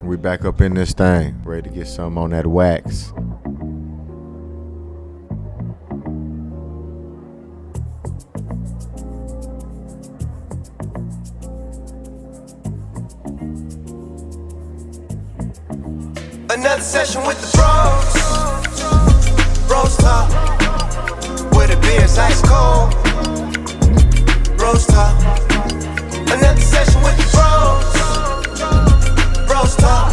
We back up in this thing, ready to get something on that wax. Another session with the BrosTalk, where the beer's ice cold. BrosTalk. Another session with the BrosTalk.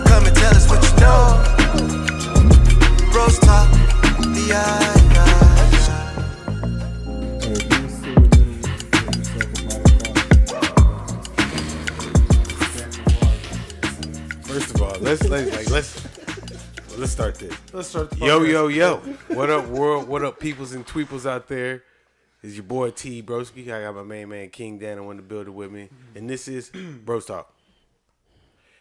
Come and tell us what you know. BrosTalk. First of all, let's start this. Let's start. Yo. What up, world? What up, peoples and tweeples out there? It's your boy T Broski. I got my main man King Dano in the building with me, and this is BrosTalk.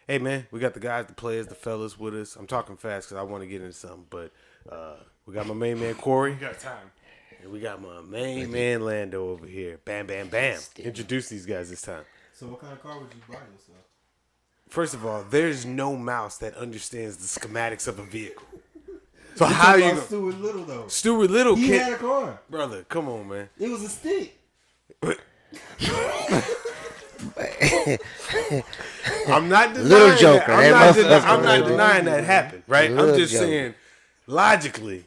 Hey man, we got the guys, the players, the fellas with us. I'm talking fast because I want to get into something, but we got my main man Corey. We got time. And we got my main man Lando over here. Bam, bam, bam. Introduce these guys this time. So what kind of car would you buy yourself? First of all, there's no mouse that understands the schematics of a vehicle. So how you gonna... Stuart Little though. Stuart Little He can't... had a car. Brother, come on, man. It was a stick. I'm not denying Little Joker. I'm not denying that happened, right? Little I'm just Joker. saying, logically,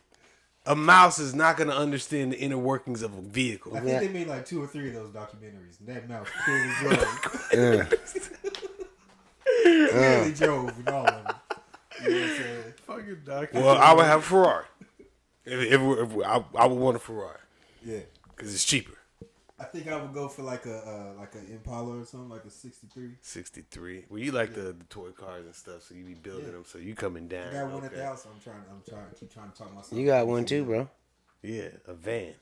a mouse is not going to understand the inner workings of a vehicle. I think they made like 2 or 3 of those documentaries. And that mouse clearly drove. Clearly drove in all of them. You know what I'm saying? Fucking documentary. Well, I would have a Ferrari. I would want a Ferrari. Yeah. Because it's cheaper. I think I would go for like an Impala or something, like a 63. 63. Well, you like the toy cars and stuff, so you be building them, so you coming down. I got one at the house. I'm trying to talk myself. You got one too, bro. Yeah, a van.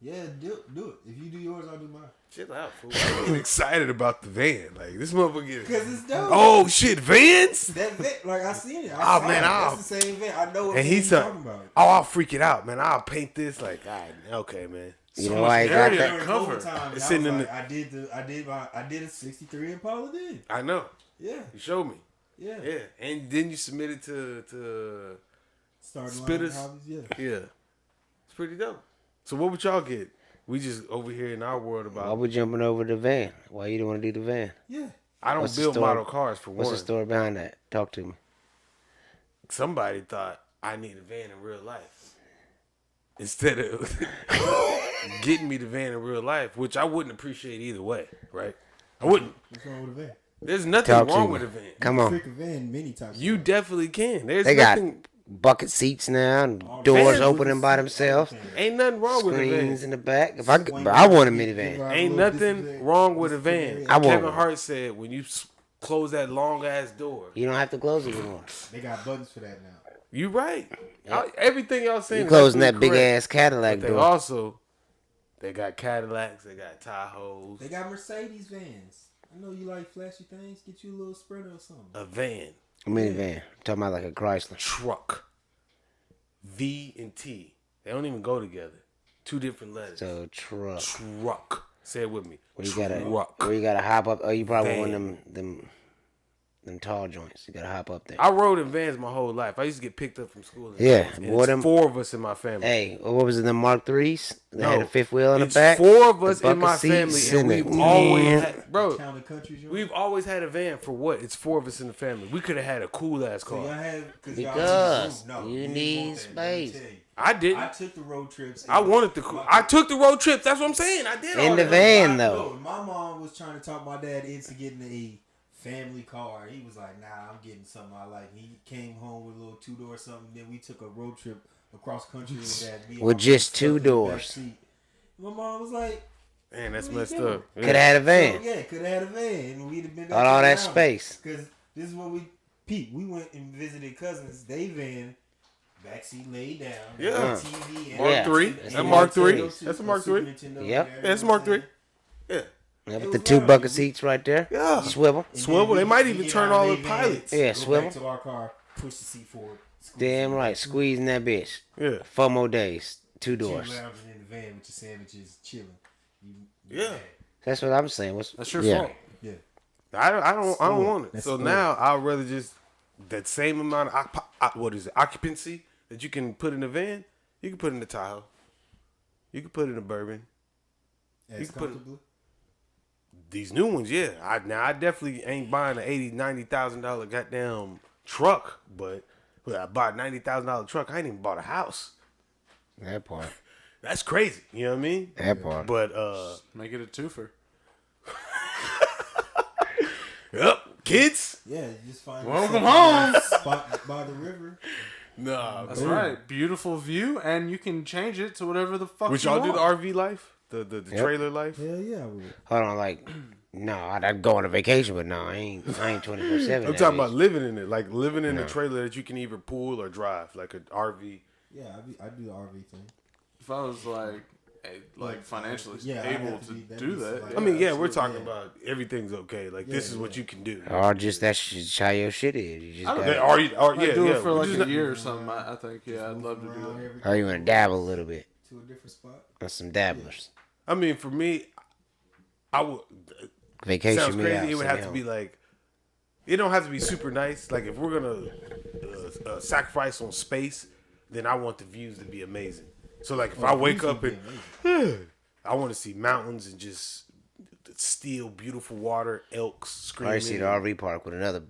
Yeah, do it. If you do yours, I'll do mine. Chill out, fool. I'm excited about the van. Like, this motherfucker. Because it's dope. Oh, shit, vans? That van, like, I seen it. Oh, man, that's the same van. I know what and he's talking about. Oh, I'll freak it out, man. I'll paint this. Like, all right, okay, man. You know why I got that? Cover. It's sitting in the... I did a 63 Impala then. I know. Yeah. You showed me. Yeah. Yeah. And then you submitted to Starting Spitters. Hobbies, yeah. Yeah. It's pretty dope. So what would y'all get? We just over here in our world about... Why we jumping over the van? Why you don't want to do the van? Yeah. I don't build model cars for one. What's the story behind that? Talk to me. Somebody thought I need a van in real life. Instead of getting me the van in real life, which I wouldn't appreciate either way, right? I wouldn't. What's wrong with a van? There's nothing Talk to wrong me. with a van. Come You on. can trick a van many times. You definitely can. There's They got nothing... bucket seats now, and doors vans opening by themselves, Ain't nothing wrong with a screens van. in the back. If I want a minivan. Ain't nothing wrong with a van. I want Kevin one. Hart said when you close that long ass door. You don't have to close it anymore. They got buttons for that now. You right. Everything y'all saying. You is closing that absolutely big correct. ass Cadillac But they door. also, they got Cadillacs, they got Tahoes, They got Mercedes vans. I know you like flashy things. Get you a little Sprinter or something. a van, A minivan. I'm talking about like a Chrysler. truck, V and T. They don't even go together. 2 different letters. So truck. Truck. Say it with me. Where you Truck. gotta hop up. Oh, you probably want Van. them tall joints. You gotta hop up there. I rode in vans my whole life. I used to get picked up from school. In Yeah, vans. And boy, it's them- 4 of us in my family. Hey, what was it? The Mark IIIs? They had No, a 5th wheel in the it's back. 4 of the us in my bucket family, seats, and and we've the- always Man. had, bro. County Country joint. We've always had a van for what? It's 4 of us in the family. We could have had a cool ass So y'all car. have Because y'all you didn't need want that. Let me space. tell you. I didn't. I took the road trips. I wanted the. I took the road trips. That's what I'm saying. I did. In all the that. van, though. No, my mom was trying to talk my dad into getting a family car. He was like, "Nah, I'm getting something I like." He came home with a little 2-door something. Then we took a road trip across country with that. Me and With my just friends 2 slept in the back doors. seat. My mom was like, Man, that's What are you messed doing? up. Could have had a van. So, yeah, could have had a van. And we'd have been Got all that space. Because this is what we peeped. We went and visited cousins. They van, backseat laid down. Yeah. TV. And Mark Yeah. III. That's That a Mark Mark III. III. That's a Mark III. Yep. Yeah, that's Mark III. Yeah. Yeah, It with was the 2 loud. bucket seats right there. Yeah. Swivel. Swivel. They might even turn all the pilots. Yeah, Go swivel. back to our car, push the seat forward. squeeze Damn it. right. Squeezing that bitch. Yeah. 4 more days. 2 Chill doors. lounging in the van with your sandwiches, chilling. You Yeah. That's what I'm saying. That's your yeah. fault. Yeah. I don't want it. That's So spoiled. now I'd rather just that same amount of occupancy that you can put in a van, you can put in a Tahoe, you can put in a Bourbon. As You can put- comfortably. These new ones, yeah. I definitely ain't buying an $80,000-$90,000 goddamn truck, but I bought a $90,000 truck. I ain't even bought a house. That part. That's crazy. You know what I mean? That part. But Make it a twofer. yep, kids. Yeah, you just find Welcome yourself in a spot by the river. Nah, That's man. right. Beautiful view, and you can change it to whatever the fuck Would you y'all want. do the RV life? The trailer life? Hell yeah, I would. Hold on, like, no, I'd go on a vacation, but no, I ain't 24/7. I'm talking about living in it, like living in No. a trailer that you can either pull or drive, like an RV. Yeah, I'd do the RV thing. If I was like financially Yeah, I'd able have to to be- that'd do be that, like- I mean, yeah, we're absolutely, talking yeah. about everything's okay. Like this is what you can do. Or just that's just how your shit is. You just I don't got. I'd do it for like Just a not- year or something. I think, yeah, I'd love to do Around that. every Or you want to dabble a little bit. to a different spot. Or some dabblers. I mean, for me, I would. Vacation Sounds me crazy. out. It would send have me to be home. like. It don't have to be super nice. Like if we're gonna sacrifice on space, then I want the views to be amazing. So like if I wake up and I want to see mountains and just still beautiful water, elks Or screaming. you see the RV park with another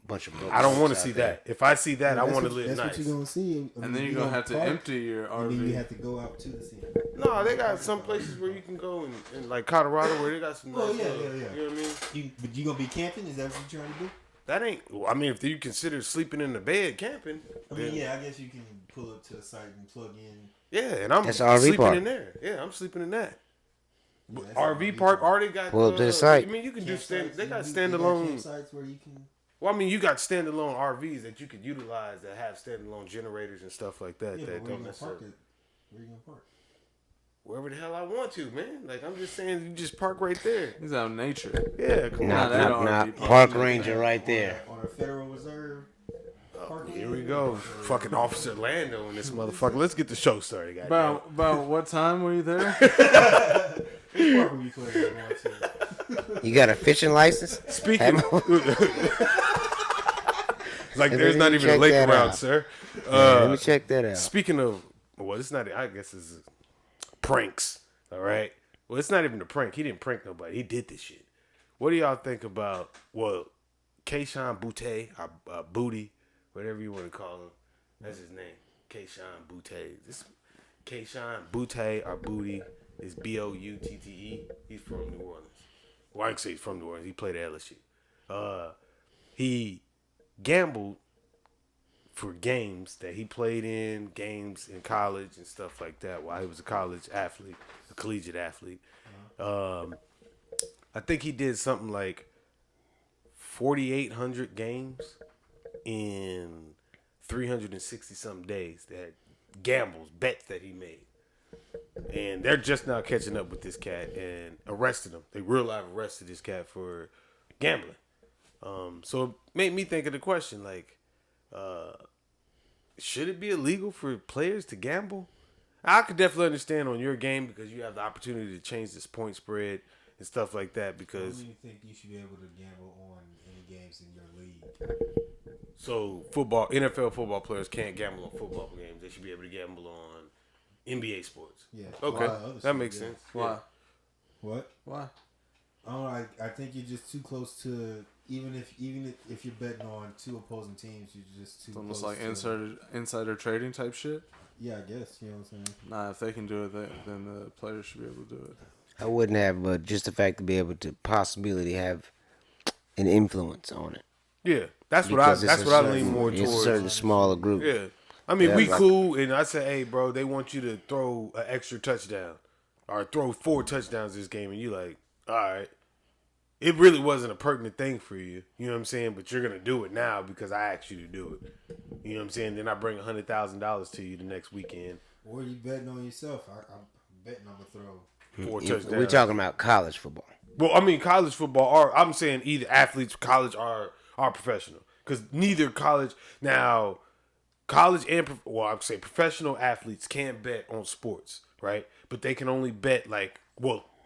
bunch of books. I don't want to out see there. that. If I see that, I That's want to what- live That's nice. what you're gonna see. And then you're gonna have to park, empty your And then you RV. have to go out to the scene. No, they got some places where you can go in like Colorado where they got some. Oh, nice yeah, little- yeah, yeah. You know what I mean? But you gonna be camping? Is that what you're trying to do? That ain't. Well, I mean, if you consider sleeping in the bed camping, I mean, then- yeah, I guess you can pull up to the site and plug in. yeah, and I'm That's RV sleeping park. in there. Yeah, I'm sleeping in that. But that's RV RV park park. already got. Pull up to the site. I mean, you can do stand. Campsites, They got you standalone. campsites where you can. Well, I mean, you got standalone RVs that you could utilize that have standalone generators and stuff like that. Yeah, that but where you don't gonna necessarily. park it? Where you gonna park? Wherever the hell I want to, man. Like I'm just saying, you just park right there. He's out in nature. Yeah, come Nah, on. that nah, RV Park park. ranger right there. On a Federal Reserve. park Here land? we go, fucking Officer Lando in this motherfucker. Let's get the show started, goddamn. About what time were you there? Which park were you playing at? You got a fishing license? Speaking, like Let there's me not even a check lake that around, out. sir. Let me check that out. Speaking of, well, it's not. I guess it's pranks. All right. Well, it's not even a prank. He didn't prank nobody. He did this shit. What do y'all think about? Well, Kayshawn Boutte, or Booty, whatever you want to call him. That's his name. Kayshawn Boutte. This Kayshawn Boutte or Booty is Boutte. He's from New Orleans. Well, I can say he's from New Orleans. He played at LSU. He gambled for games that he played in, games in college and stuff like that while he was a college athlete, a collegiate athlete. I think he did something like 4,800 games in 360 some days that gambles, bets that he made. And they're just now catching up with this cat and arrested him. They real life arrested this cat for gambling. So it made me think of the question, like, should it be illegal for players to gamble? I could definitely understand on your game because you have the opportunity to change this point spread and stuff like that. When Because do you think you should be able to gamble on any games in your league? so NFL football players can't gamble on football games. They should be able to gamble on NBA sports. Yeah. Okay, Why other that stuff, makes yeah. sense. Why? What? Why? I don't know. I think you're just too close to. Even if you're betting on two opposing teams, you're just too. It's almost close like to, insider trading type shit. Yeah, I guess you know what I'm saying. Nah, if they can do it, then the players should be able to do it. I wouldn't have, but just the fact to be able to possibility have an influence on it. Yeah, that's what Because I lean more It's a towards. certain smaller group. Yeah. I mean, Yeah, we like- cool, and I say, hey, bro, they want you to throw an extra touchdown or throw 4 touchdowns this game, and you like, all right. It really wasn't a pertinent thing for you, you know what I'm saying? But you're going to do it now because I asked you to do it. You know what I'm saying? Then I bring $100,000 to you the next weekend. Or you betting on yourself. I'm betting I'm gonna throw. 4 If touchdowns. we're talking about college football. Well, I mean, college football, I'm saying either athletes, college, are professional. Because neither college, now, college and, I'm saying professional athletes can't bet on sports, right? But they can only bet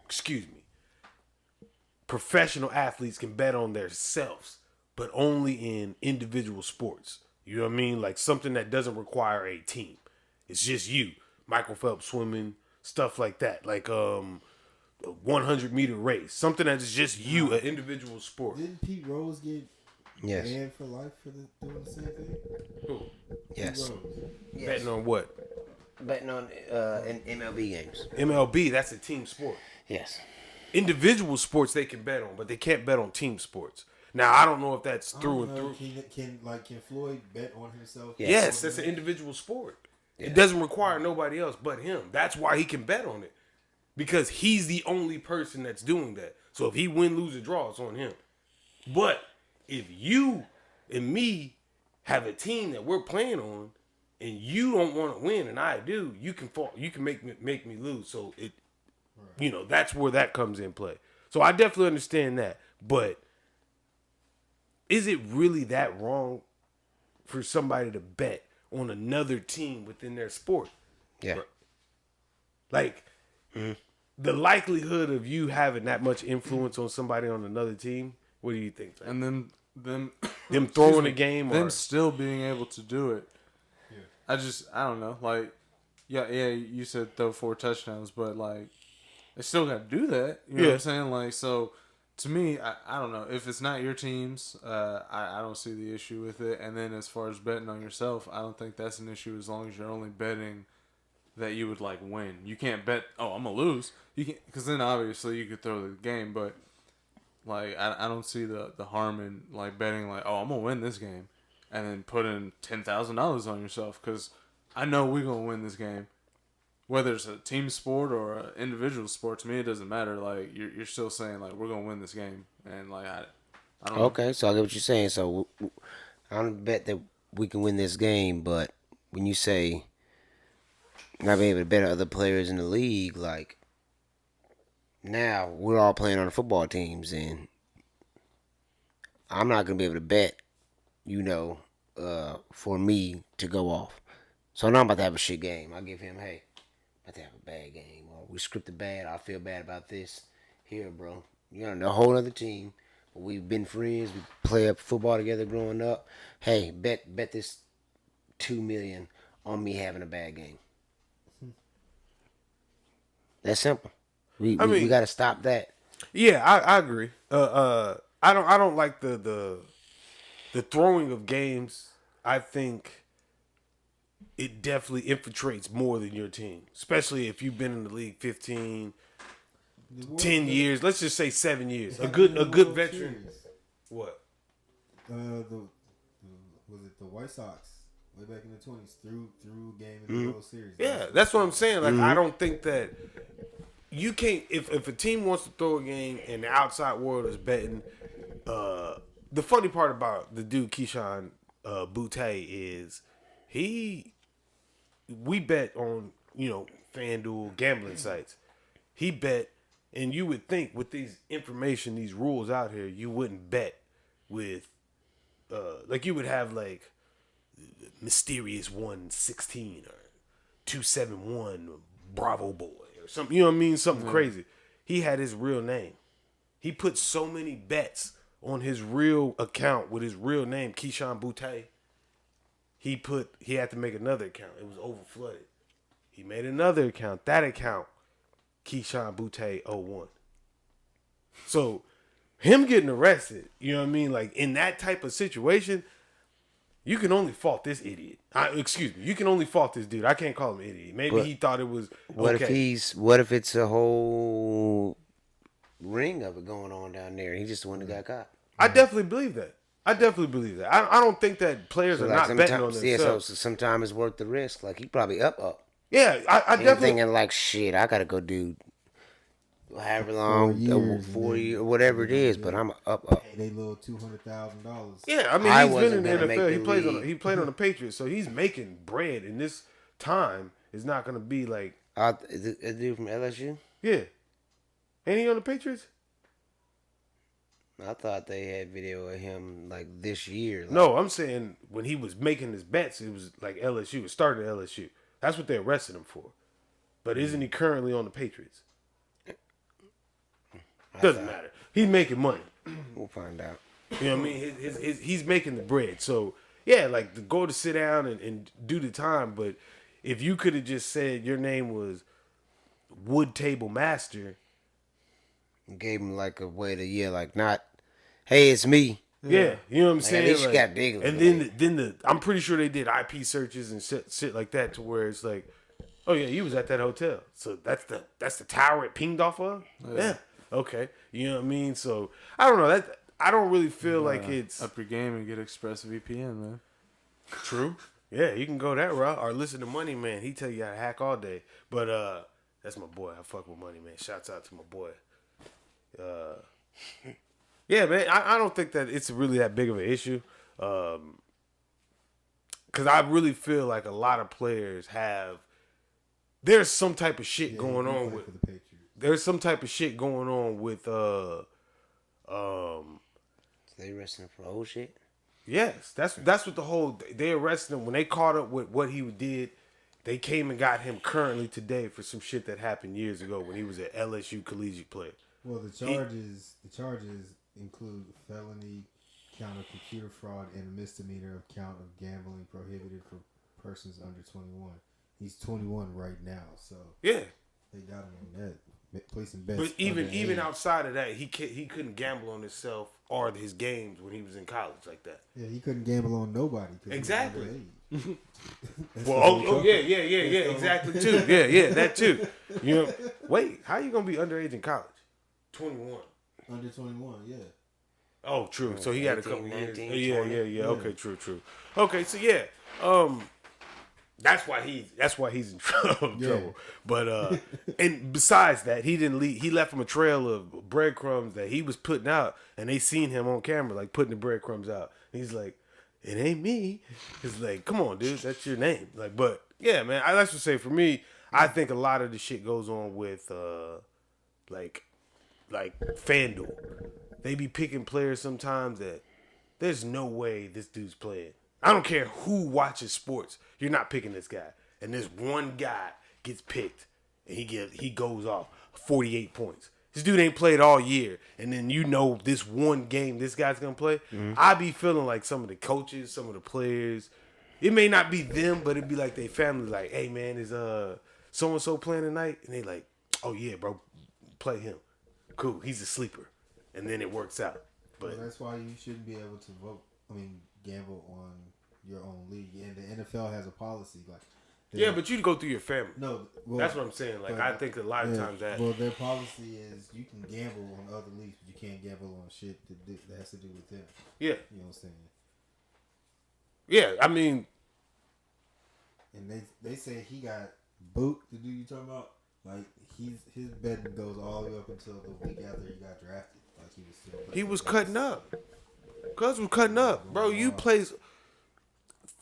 excuse me. professional athletes can bet on themselves, but only in individual sports. You know what I mean? Like something that doesn't require a team. It's just you. Michael Phelps swimming, stuff like that. Like a 100-meter race. Something that's just you, an individual sport. Didn't Pete Rose get Yes. banned for life for doing the same thing? Who? Yes. Pete Rose. Yes. Betting on what? Betting on in MLB games. MLB, that's a team sport. Yes. Individual sports they can bet on, but they can't bet on team sports. Now, I don't know if that's through and through. Can Floyd bet on himself? Yes, that's an individual sport. Yeah. It doesn't require nobody else but him. That's why he can bet on it. Because he's the only person that's doing that. So if he win, lose, or draw, it's on him. But if you and me have a team that we're playing on, and you don't want to win, and I do, you can fall. You can make me lose. So it, that's where that comes in play. So I definitely understand that. But is it really that wrong for somebody to bet on another team within their sport? Yeah. Like, the likelihood of you having that much influence on somebody on another team, what do you think? And then them throwing a game, them or still being able to do it. Yeah. I don't know. Like, yeah, you said throw 4 touchdowns, but like, they still got to do that. You know what I'm saying? Like, so to me, I don't know. If it's not your teams, I don't see the issue with it. And then as far as betting on yourself, I don't think that's an issue as long as you're only betting that you would like win. You can't bet, I'm gonna lose. You can, because then obviously you could throw the game, but like I don't see the harm in like betting like, I'm gonna win this game, and then putting $10,000 on yourself because I know we're gonna win this game. Whether it's a team sport or an individual sport, to me it doesn't matter. Like you're still saying like we're gonna win this game, and like I don't know. Okay, so I get what you're saying. So I don't bet that we can win this game, but when you say not being able to bet on other players in the league, like now we're all playing on the football teams, and I'm not gonna be able to bet, for me to go off. So now I'm about to have a shit game. I give him, hey, about to have a bad game, or we scripted bad. I feel bad about this. Here, bro, you're on a whole other team. We've been friends. We play up football together growing up. Hey, bet this $2 million on me having a bad game. That's simple. We got to stop that. Yeah, I agree. I don't like the throwing of games. I think it definitely infiltrates more than your team, especially if you've been in the league 15, 10 years. Let's just say 7 years. A good veteran. Series. What? Was it the White Sox way back in the 20s through a game in the World Series? Yeah, that's what I'm saying. Like, I don't think that you can't. If a team wants to throw a game and the outside world is betting, the funny part about the dude Keyshawn Boutte is we bet on FanDuel gambling sites. He bet, and you would think with these information, these rules out here, you wouldn't bet with like you would have like Mysterious 116 or 271 Bravo Boy or something. You know what I mean? Something crazy. He had his real name. He put so many bets on his real account with his real name, Keyshawn Boutte. He had to make another account. It was over flooded. He made another account. That account, Keyshawn Boutte 01. So him getting arrested, you know what I mean? Like in that type of situation, you can only fault this idiot. You can only fault this dude. I can't call him an idiot. Maybe he thought it was okay. What if it's a whole ring of it going on down there? He just the one that got caught. I definitely believe that. I don't think that players are not betting on themselves. Yeah, so sometimes it's worth the risk. Like he probably up. Yeah, I definitely thinking like, shit, I gotta go do however long, 4 years, or whatever it is, but I'm up. Hey, they little $200,000. Yeah, I mean he's been in the NFL. He played on the Patriots, so he's making bread. In this time, is not gonna be like a dude from LSU. Yeah, ain't he on the Patriots? I thought they had video of him like this year. Like, No, I'm saying when he was making his bets, it was like LSU. It started at LSU. That's what they arrested him for. But isn't he currently on the Patriots? Doesn't matter. He's making money. We'll find out. You know what I mean? He's making the bread. So, yeah, like, to go to sit down and do the time. But if you could have just said your name was Wood Table Master. Gave him like a way to, like, not, hey, it's me. Yeah, you know what I'm saying? At least you like, got big. And then I'm pretty sure they did IP searches and shit like that to where it's like, oh yeah, you was at that hotel, so that's the tower it pinged off of. Yeah, okay, you know what I mean. So I don't know that I don't really feel like it's up your game and get ExpressVPN, man. True. Yeah, you can go that route or listen to Money Man. He tell you how to hack all day. But that's my boy. I fuck with Money Man. Shouts out to my boy. Yeah, man, I don't think that it's really that big of an issue. Because I really feel like a lot of players there's some type of shit going on with the Patriots. There's some type of shit going on with They arrested him for old shit? yes, that's what the whole they arrested him when they caught up with what he did. They came and got him currently today for some shit that happened years ago when he was an LSU collegiate player. Well, the charges include felony count of computer fraud and a misdemeanor count of gambling prohibited for persons under 21. He's 21 right now, so Yeah, they got him on that placing bets. but even underage. outside of that, he couldn't gamble on himself or his games when he was in college like that. Yeah, he couldn't gamble on nobody. 'Cause he was Exactly. underage. That's Well, the oh whole yeah, trouble. exactly too. Yeah, that too. You know, wait, how you gonna be underage in college? 21. Under 21, yeah. Oh, true. So he had a 18, couple years. 19, Yeah. 20. Okay, true. Okay, so yeah, that's why he's in trouble. Yeah. But and besides that, he didn't leave. He left him a trail of breadcrumbs that he was putting out, and they seen him on camera like putting the breadcrumbs out. And he's like, "It ain't me." It's like, "Come on, dude, that's your name." Like, but yeah, man, I like to say for me, I think a lot of the shit goes on with like FanDuel. They be picking players sometimes that there's no way this dude's playing. I don't care who watches sports. You're not picking this guy. And this one guy gets picked and he goes off 48 points. This dude ain't played all year. And then this one game this guy's going to play. I be feeling like some of the coaches, some of the players, it may not be them, but it'd be like their family like, "Hey man, is so-and-so playing tonight?" And they like, "Oh yeah, bro, play him. Cool, he's a sleeper." And then it works out. But Well, that's why you shouldn't be able to gamble on your own league. And the NFL has a policy like. yeah, but you go through your family. No, well, That's what I'm saying. Like, but- I think a lot of times that. Well, their policy is you can gamble on other leagues, but you can't gamble on shit that has to do with them. Yeah. You know what I'm saying? Yeah, I mean, And they say he got booked. The dude you talking about? Like his betting goes all the way up until the week after he got drafted. Like he was still. he was cutting up. Cuz was cutting up. Bro, you place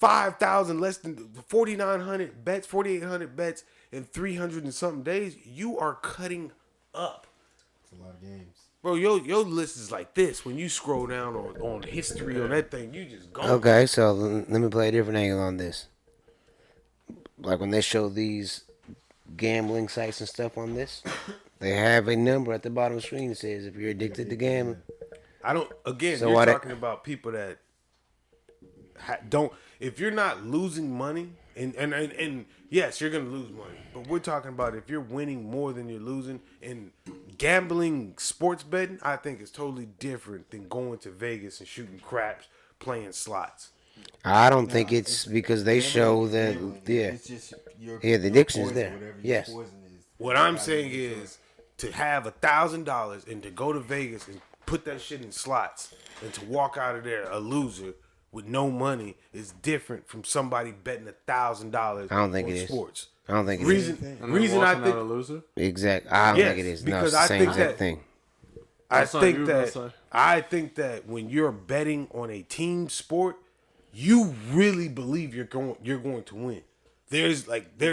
5,000 less than 4,900 bets, 4,800 bets in 300 and something days. You are cutting up. It's a lot of games. Bro, your list is like this. When you scroll down on history on that thing, you just go. Okay, so let me play a different angle on this. Like when they show these gambling sites and stuff on this, they have a number at the bottom of the screen that says if you're addicted to gambling. I don't. Again, So you're why talking about people that don't. If you're not losing money, and yes, you're gonna lose money, but we're talking about if you're winning more than you're losing. And gambling, sports betting, I think is totally different than going to Vegas and shooting craps, playing slots. I don't think it's because they show that, It's just your the addiction is there. Yes. What I'm saying is to have $1,000 and to go to Vegas and put that shit in slots and to walk out of there a loser with no money is different from somebody betting $1,000. I don't think on it is. sports. I don't think it is. Reason I out a think loser. Exact. I don't Yes, think it is. No, because it's the I same think exact that- thing. I think that when you're betting on a team sport, you really believe you're going to win. There's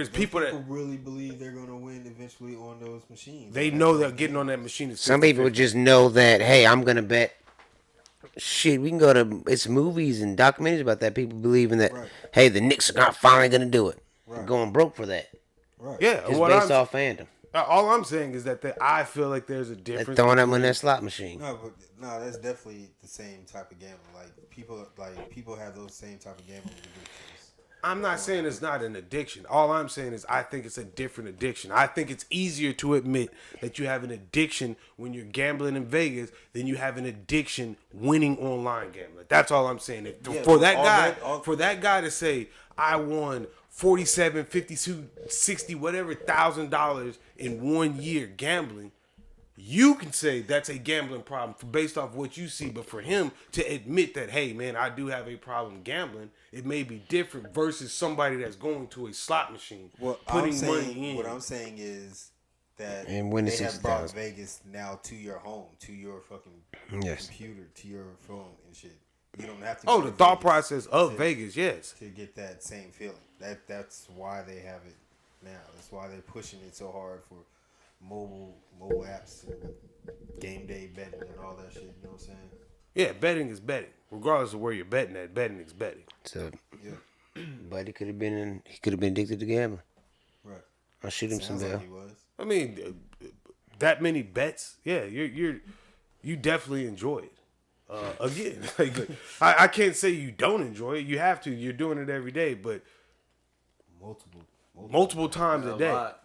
people that really believe they're gonna win eventually on those machines. they know that getting on that machine is Some people 50-50. just know that, hey, I'm going to bet. Shit, we can go to, it's movies and documentaries about that. People believing that, Right. hey, the Knicks are not finally going to do it. Right. Going broke for that. Right. Yeah, It's what based I'm, off fandom. All I'm saying is that I feel like there's a They're difference. throwing them in between- that slot machine. No, that's definitely the same type of gambling. People have those same type of gambling addictions. I'm not saying it's not an addiction. All I'm saying is I think it's a different addiction. I think it's easier to admit that you have an addiction when you're gambling in Vegas than you have an addiction winning online gambling. That's all I'm saying. For that guy to say I won 47, 52, 60, whatever $1,000 in 1 year gambling, you can say that's a gambling problem based off what you see. But for him to admit that, hey, man, I do have a problem gambling, it may be different versus somebody that's going to a slot machine, putting money in. What I'm saying is that And winning they have brought 60,000. Vegas now to your home, to your fucking Yes. computer, to your phone and shit. You don't have to. Oh, go the to thought Vegas process of Vegas, yes. to get that same feeling. That's why they have it now. That's why they're pushing it so hard for mobile apps and game day betting and all that shit. You know what I'm saying? Yeah, betting is betting. Regardless of where you're betting at, betting is betting. So, Yeah, Buddy could have been addicted to gambling. right. I'll shoot him some Sounds bell. like he was. I mean, that many bets, yeah, you definitely enjoy it. Again, I can't say you don't enjoy it. You have to. You're doing it every day, but multiple times a day. lot.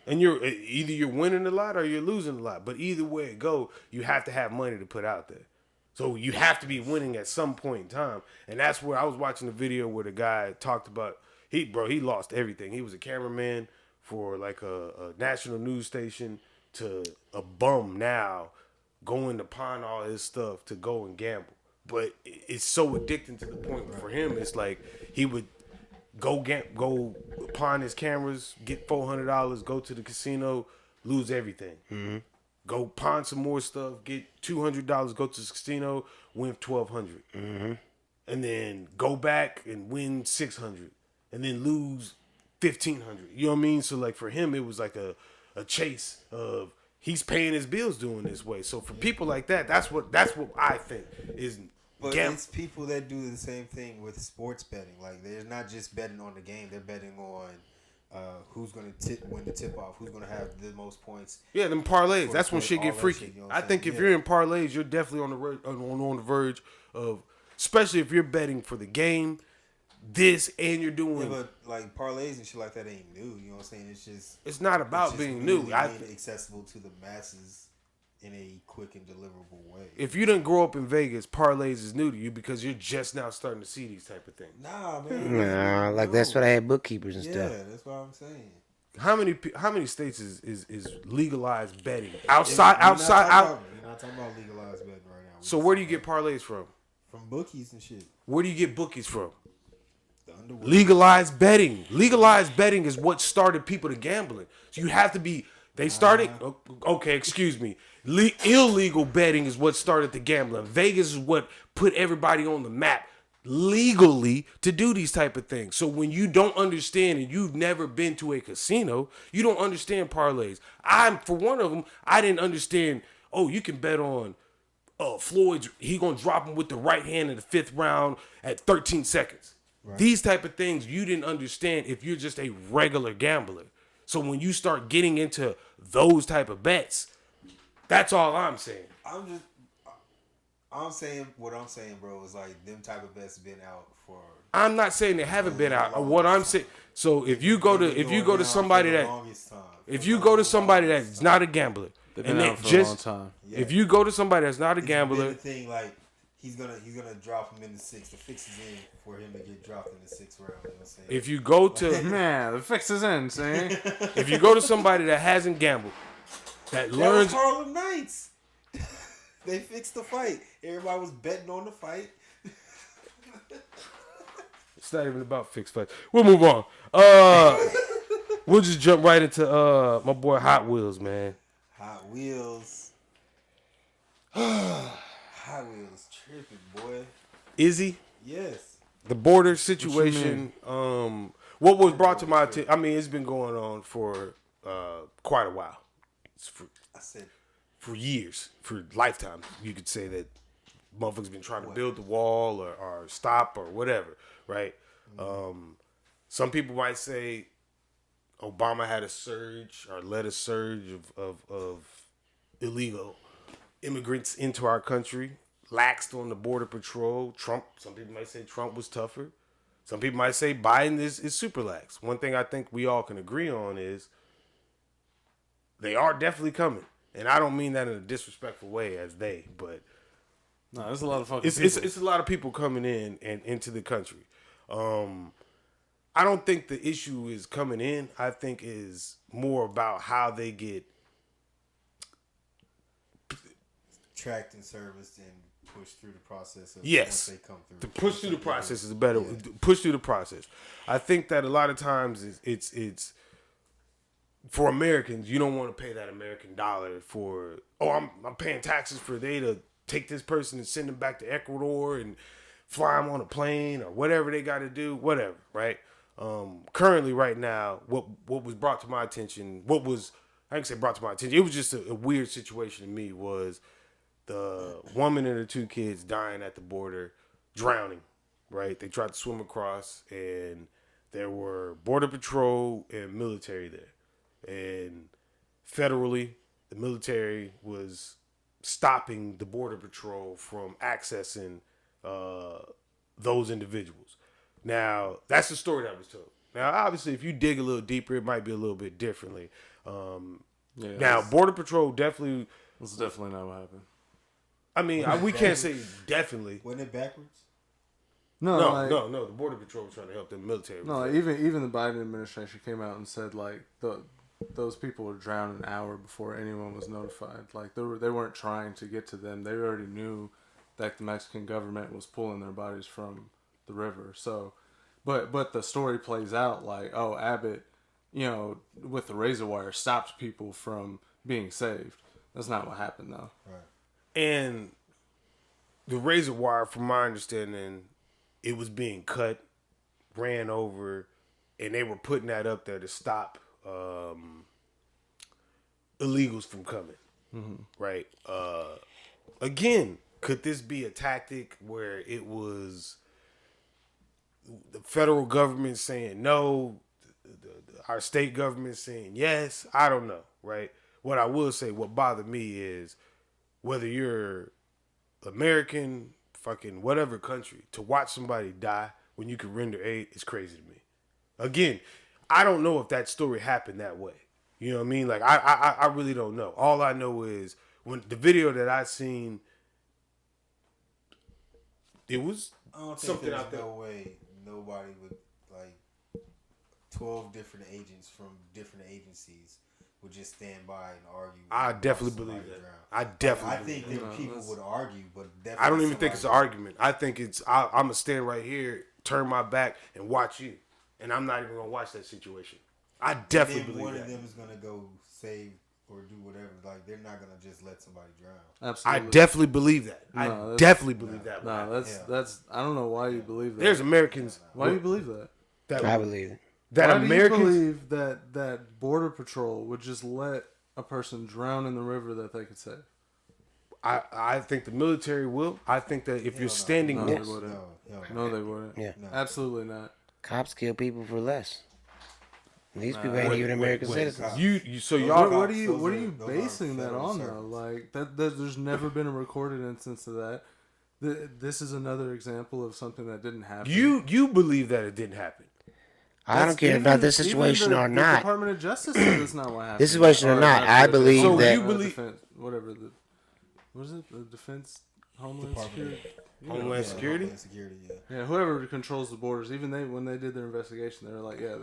And you're winning a lot or you're losing a lot. But either way it go, you have to have money to put out there. So you have to be winning at some point in time. And that's where I was watching a video where the guy talked about he lost everything. He was a cameraman for like a national news station to a bum now going to pawn all his stuff to go and gamble. But it's so addicting to the point where for him it's like he would go pawn his cameras, get $400, go to the casino, lose everything. Mm-hmm. Go pawn some more stuff, get $200, go to the casino, win $1,200, and then go back and win $600, and then lose $1,500. You know what I mean? So like for him, it was like a chase of he's paying his bills doing this way. So for people like that, that's what I think is. But it's people that do the same thing with sports betting. Like they're not just betting on the game; they're betting on who's going to win the tip off, who's going to have the most points. Yeah, them parlays. That's when shit get freaky. Shit, you know what I'm I think saying? if you're in parlays, you're definitely on the verge of, especially if you're betting for the game, this and you're doing. Yeah, but like parlays and shit like that ain't new. You know what I'm saying? It's not about being new. Really accessible to the masses in a quick and deliverable way. If you didn't grow up in Vegas, parlays is new to you because you're just now starting to see these type of things. Nah, man. Nah, like that's what I had bookkeepers and Yeah, stuff. that's what I'm saying. How many states is legalized betting We're not talking about legalized betting right now. So where do you get parlays from? From bookies and shit. Where do you get bookies from? The underworld. Legalized betting. Legalized betting is what started people to gambling. So you have to be. They started. Okay, excuse me. Illegal betting is what started the gambling. Vegas is what put everybody on the map legally to do these type of things. So when you don't understand and you've never been to a casino, you don't understand parlays. For one of them, I didn't understand. Oh, you can bet on Floyd's. He gonna drop him with the right hand in the 5th round at 13 seconds. Right. These type of things you didn't understand if you're just a regular gambler. So when you start getting into those type of bets, that's all I'm saying. I'm saying what I'm saying, bro, is like them type of bets been out for. I'm not saying they haven't been out. What I'm saying, so if you go to somebody that's not a gambler, They've been out for a long time. Yeah. If you go to somebody that's not a gambler, the thing like he's gonna drop him in the 6th. The fix is in for him to get dropped in the 6th round. You know what I'm saying? if you go to Man, the fix is in, see? if you go to somebody that hasn't gambled, that learns. That was Harlem Nights. They fixed the fight. Everybody was betting on the fight. It's not even about fixed fights. We'll move on. We'll just jump right into my boy Hot Wheels, man. Hot Wheels. Hot Wheels tripping, boy. Is he? Yes. The border situation. What was brought to my attention? I mean, it's been going on for quite a while. For years, for lifetime. You could say that motherfuckers been trying to build the wall or stop or whatever, right? Some people might say Obama had a surge or led a surge of illegal immigrants into our country, laxed on the border patrol. Trump, some people might say Trump was tougher. Some people might say Biden is super lax. One thing I think we all can agree on is they are definitely coming. And I don't mean that in a disrespectful way as they, but No, there's a lot of fucking it's a lot of people coming in and into the country. I don't think the issue is coming in. I think is more about how they get tracked and serviced and pushed through the process of yes. once they come through. To push through the process is a better push through the process. I think that a lot of times it's for Americans, you don't want to pay that American dollar for I'm paying taxes for they to take this person and send them back to Ecuador and fly them on a plane or whatever they got to do, whatever, right? Currently, right now, what was brought to my attention, I can say brought to my attention, it was just a weird situation to me was the woman and her 2 kids dying at the border, drowning, right? They tried to swim across, and there were Border Patrol and military there. And federally, the military was stopping the Border Patrol from accessing those individuals. Now, that's the story that was told. Now, obviously, if you dig a little deeper, it might be a little bit differently. Now, Border Patrol definitely... That's definitely not what happened. I mean, we can't say definitely. Wasn't it backwards? No. No. The Border Patrol was trying to help the military. No, even the Biden administration came out and said like those people were drowned an hour before anyone was notified. Like they weren't trying to get to them. They already knew that the Mexican government was pulling their bodies from the river. So, but the story plays out like, oh, Abbott, with the razor wire stopped people from being saved. That's not what happened though. Right. And the razor wire, from my understanding, it was being cut, ran over, and they were putting that up there to stop illegals from coming. Mm-hmm. Right? Again, could this be a tactic where it was the federal government saying no, our state government saying yes? I don't know, right? What I will say, what bothered me is whether you're American, fucking whatever country, to watch somebody die when you can render aid is crazy to me. Again, I don't know if that story happened that way. You know what I mean? Like, I really don't know. All I know is when the video that I seen, it was something out there. No way nobody would, like, 12 different agents from different agencies would just stand by and argue. I definitely believe that. I think that people would argue, but definitely I don't even think it's an argument. I think it's I'm gonna stand right here, turn my back, and watch you, and I'm not even gonna watch that situation. I definitely believe one that. of them is gonna go save or do whatever. Like they're not gonna just let somebody drown. Absolutely. I definitely believe that. I definitely believe that. No, that's I don't know why you believe that. There's Americans. Why do you believe that? I believe it. That Why Americans do you believe that Border Patrol would just let a person drown in the river that they could save? I think the military will. I think that if you're standing, No, they wouldn't. No, they wouldn't. Yeah. No. Absolutely not. Cops kill people for less. These people ain't even American citizens. So y'all. What are you those basing are that on federal though? Like that there's never been a recorded instance of that. This is another example of something that didn't happen. You believe that it didn't happen. I don't care about this situation or The not. Department of Justice said it's not what happened. This situation or not, I believe So that. you believe defense, whatever the what is it? The Defense Homeland Department Security. Homeland Security? Homeland Security, yeah. Yeah, whoever controls the borders. Even when they did their investigation, they were like, yeah,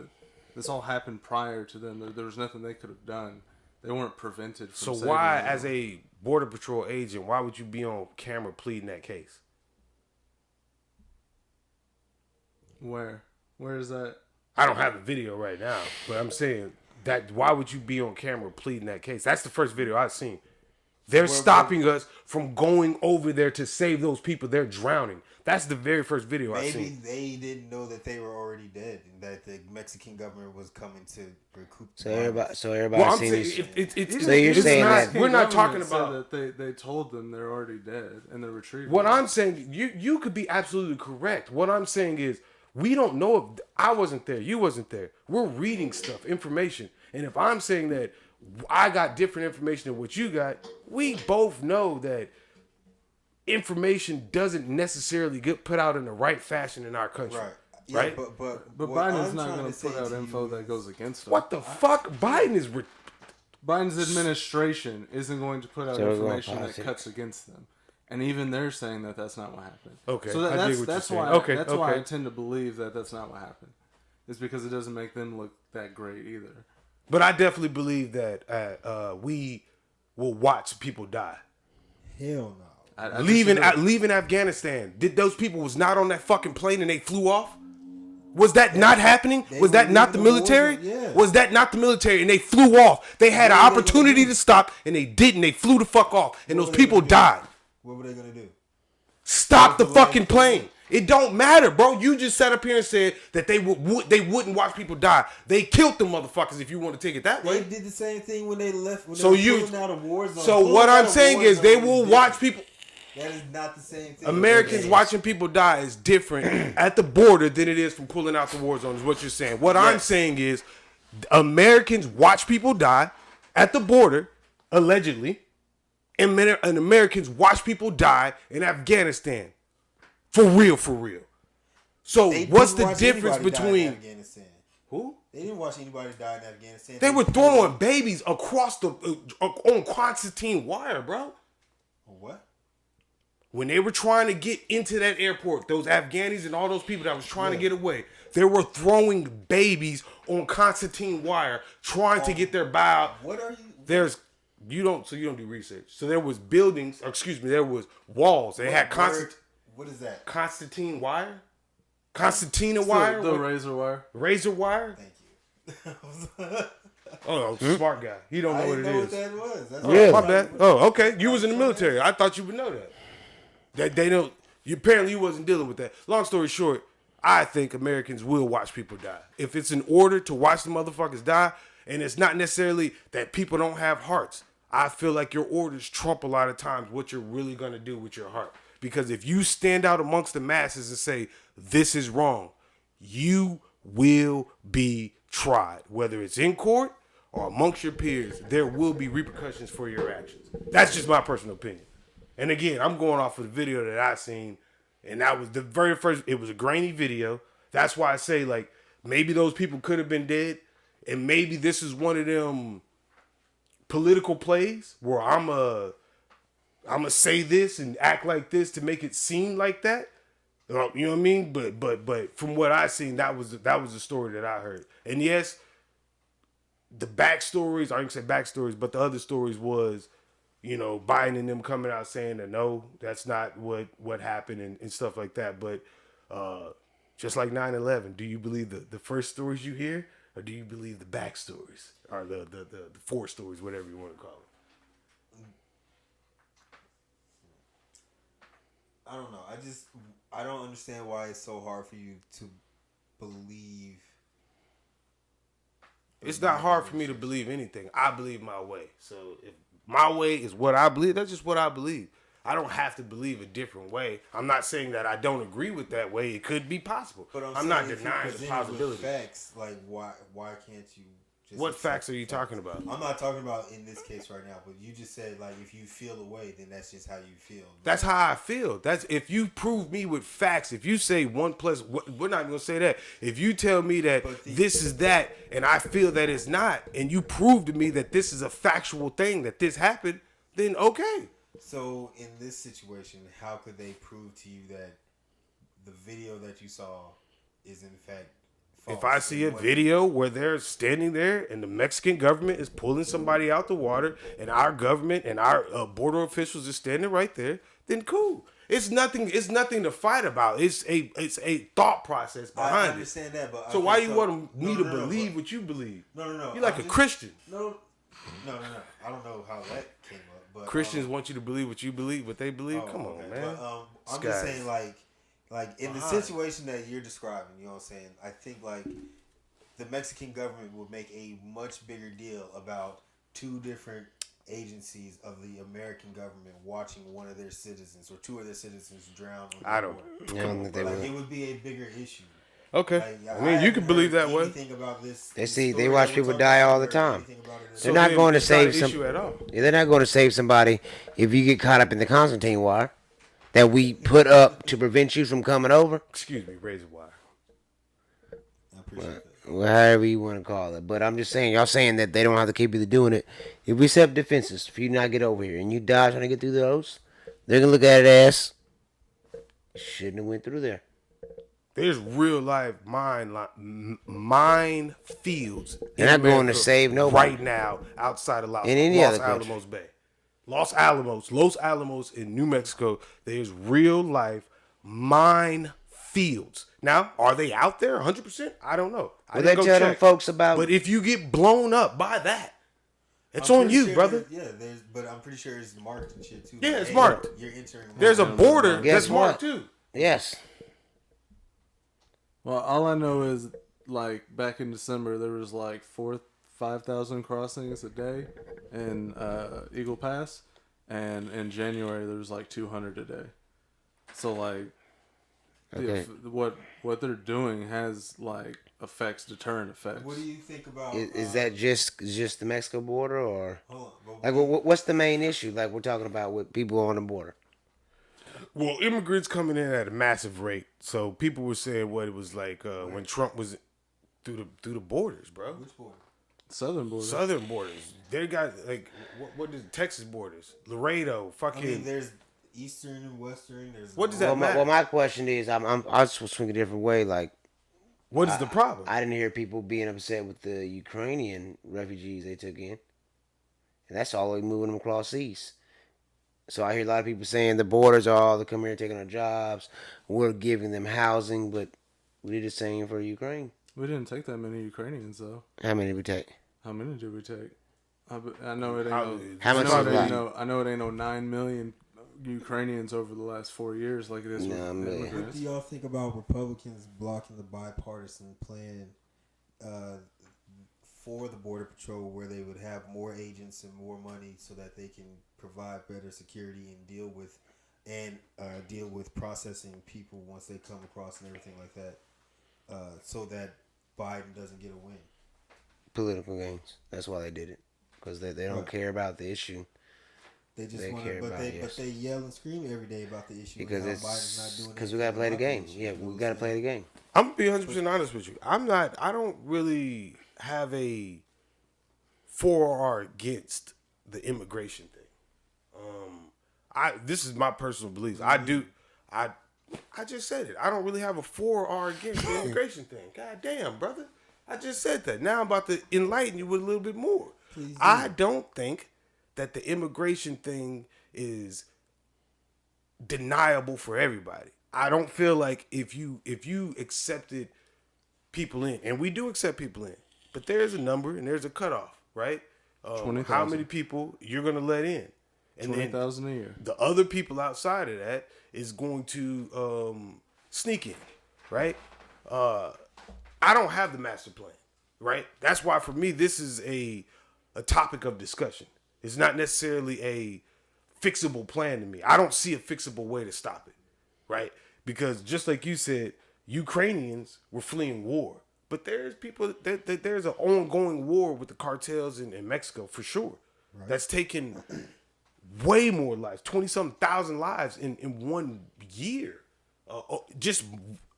this all happened prior to them. There was nothing they could have done. They weren't prevented from. So saving why, anyone. as a Border Patrol agent, why would you be on camera pleading that case? Where is that? I don't have the video right now, but I'm saying that why would you be on camera pleading that case? That's the first video I've seen. They're stopping us from going over there to save those people. They're drowning. That's the very first video I've seen. Maybe they didn't know that they were already dead and that the Mexican government was coming to recoup. So everybody Well, I'm seen saying this. so you're saying not, that we're not talking Government said about that they told them they're already dead and they're retrieving. what them. I'm saying. You could be absolutely correct. What I'm saying is We don't know if I wasn't there, you wasn't there. We're reading stuff, information. And if I'm saying that I got different information than what you got, we both know that information doesn't necessarily get put out in the right fashion in our country. Right. Yeah, Right? But But what Biden's I'm not trying going to to put say out to info you that is- goes against him. What the fuck? Biden is Biden's administration isn't going to put out So we're going information that policy. cuts against them, and even they're saying that that's not what happened. Okay, so I dig what you're that's saying. why Okay, that's why I okay. tend to believe that that's not what happened. It's because it doesn't make them look that great either. But I definitely believe that we will watch people die. Hell no. I Leaving disagree. Afghanistan. Did those people was not on that fucking plane and they flew off? Was that not happening? they Was were that not the leaving the military? war zone, yeah. Was that not the military? And they flew off. They had an What were they gonna opportunity do? to stop and they didn't. They flew the fuck off. And What those were they people gonna do? died. What were they gonna do? Stop the What was the fucking last plane. thing? It don't matter, bro. You just sat up here and said that they wouldn't watch people die. They killed them motherfuckers if you want to take it that They way. did the same thing when they left. When So they you were pulling out of war zone. So Pulling what out I'm of saying war is they zone will is watch different. people. That is not the same thing. Americans Okay. watching people die is different at the border than it is from pulling out the war zone, is what you're saying. What I'm Yes. saying is Americans watch people die at the border, allegedly, and Americans watch people die in Afghanistan. For real, for real. So They what's didn't the watch difference anybody die in between... Afghanistan. Who? They didn't watch anybody die in Afghanistan. They were throwing babies across the... on concertina wire, bro. What? When they were trying to get into that airport, those Afghanis and all those people that was trying to get away, they were throwing babies on concertina wire, trying to get their buyout. What are you? You don't do research. So there was buildings, there was walls. They had What is that? concertina wire, concertina The, wire, the what- razor wire. razor wire. Thank you. Oh, smart guy. He don't I know what didn't it know is. what that was. That's Really? My bad. Oh, okay. You was in the military. I thought you would know that. That they don't. You apparently you wasn't dealing with that. Long story short, I think Americans will watch people die. If it's an order to watch the motherfuckers die, and it's not necessarily that people don't have hearts. I feel like your orders trump a lot of times what you're really gonna do with your heart. Because if you stand out amongst the masses and say this is wrong, you will be tried. Whether it's in court or amongst your peers, there will be repercussions for your actions. That's just my personal opinion. And again, I'm going off of the video that I seen, and that was the very first. It was a grainy video. That's why I say like maybe those people could have been dead, and maybe this is one of them political plays where I'ma say this and act like this to make it seem like that. You know what I mean? But from what I seen, that was the story that I heard. And yes, the backstories, I didn't say backstories, but the other stories was, Biden and them coming out saying that no, that's not what happened and stuff like that. But just like 9/11, do you believe the first stories you hear, or do you believe the backstories or the four stories, whatever you want to call it? I don't know. I don't understand why it's so hard for you to believe. It's not hard for me to believe anything. I believe my way. So if my way is what I believe, that's just what I believe. I don't have to believe a different way. I'm not saying that I don't agree with that way. It could be possible. But I'm not saying if denying you're the presented with possibility. Facts, like why can't you? Just What accept facts are you facts? talking about? I'm not talking about in this case right now, but you just said like if you feel a way, then that's just how you feel. That's how I feel. That's if you prove me with facts. If you say 1 plus, we're not gonna say that. If you tell me that this is that, and I feel that it's not, and you prove to me that this is a factual thing that this happened, then okay. So in this situation, how could they prove to you that the video that you saw is in fact false? If I see a video where they're standing there and the Mexican government is pulling somebody out the water and our government and our border officials are standing right there, then cool. It's nothing to fight about. It's a thought process behind I it. understand that, but So okay, why you so- want me no, to no, no, believe but- what you believe? No. You're like I'm a just- Christian. No. I don't know how that came up, but Christians want you to believe what you believe, what they believe. oh, Come on, okay. man. But, I'm Skies. just saying, like in the Behind. situation that you're describing, you know what I'm saying? I think like the Mexican government would make a much bigger deal about two different agencies of the American government watching one of their citizens or two of their citizens drown. On I the don't. border. I don't think they Like will. it would be a bigger issue. Okay. Like, I mean, you can believe that way. About this, They watch people die all the time. They're not going to it's not save an some. issue at all. Yeah, they're not going to save somebody if you get caught up in the Constantine wire that we put up to prevent you from coming over. Excuse me, razor wire. I appreciate that. Well, however you want to call it. But I'm just saying, y'all saying that they don't have to keep you doing it. If we set up defenses for you not get over here and you die trying to get through those, they're gonna look at it as shouldn't have went through there. There's real life mine fields. They're not going to save nobody right now outside of Los other country. Alamos Bay. Los Alamos in New Mexico. There's real life mine fields. Now, are they out there 100%? I don't know. Well, they tell them folks about. But if you get blown up by that, it's I'm on pretty you, sure brother. but I'm pretty sure it's marked and shit too. Yeah, Like, it's hey, marked. You're entering. There's a border Guess that's marked what? too. Yes. Well, all I know is like back in December there was like 5,000 crossings a day in Eagle Pass, and in January there was like 200 a day. So like, Okay. what they're doing has like deterrent effects. What do you think about? Is that just the Mexico border, or Hold on, like what's the main issue? Like we're talking about with people on the border. Well, immigrants coming in at a massive rate. So people were saying what it was like when Trump was through the borders, bro. Which border? Southern border. Southern borders. They got like what is Texas borders? Laredo, fucking. I mean, there's Eastern and Western. There's What does that matter? Well, my question is, I just was swing a different way. Like, What is the problem? I didn't hear people being upset with the Ukrainian refugees they took in, and that's all they moving them across seas. So I hear a lot of people saying the borders are all to come here taking our jobs. We're giving them housing, but we did the same for Ukraine. We didn't take that many Ukrainians though. How many did we take? How many did we take? I know it ain't How much I was that? know it ain't no 9 million Ukrainians over the last 4 years like it is. Nah, man. with What do y'all think about Republicans blocking the bipartisan plan for the Border Patrol, where they would have more agents and more money so that they can provide better security and deal with processing people once they come across and everything like that, so that Biden doesn't get a win? Political gains. That's why they did it, because they don't care about the issue. They just They want care to, about it, yes. but they yell and scream every day about the issue Because and it's how Biden's not doing because we gotta play the game. Yeah, we gotta play the game. I'm gonna be 100% honest with you. I don't really have a for or against the immigration thing. This is my personal beliefs. I just said it. I don't really have a for or against the immigration thing. God damn, brother. I just said that. Now I'm about to enlighten you with a little bit more. I don't think that the immigration thing is deniable for everybody. I don't feel like if you accepted people in, and we do accept people in, but there's a number and there's a cutoff, right? 20,000. How many people you're gonna let in, and 20,000 a year. the other people outside of that is going to sneak in, right? I don't have the master plan, right? That's why for me this is a topic of discussion. It's not necessarily a fixable plan to me. I don't see a fixable way to stop it, right? Because just like you said, Ukrainians were fleeing war, but there's people that there's an ongoing war with the cartels in Mexico for sure. Right. That's taken way more lives, 20-something thousand lives in 1 year. Just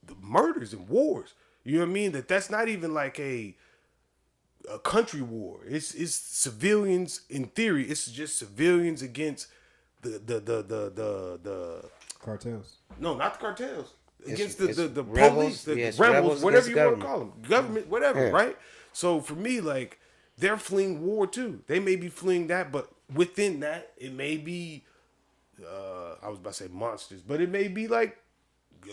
the murders and wars. You know what I mean? That's not even like a country war. It's civilians in theory. It's just civilians against the Cartels. No, not the cartels. Against the rebels, police, the yes, rebels, rebels whatever against you government. want to call them, government, whatever, Yeah. right? So for me, like they're fleeing war too. They may be fleeing that, but within that, it may be. I was about to say monsters, but it may be like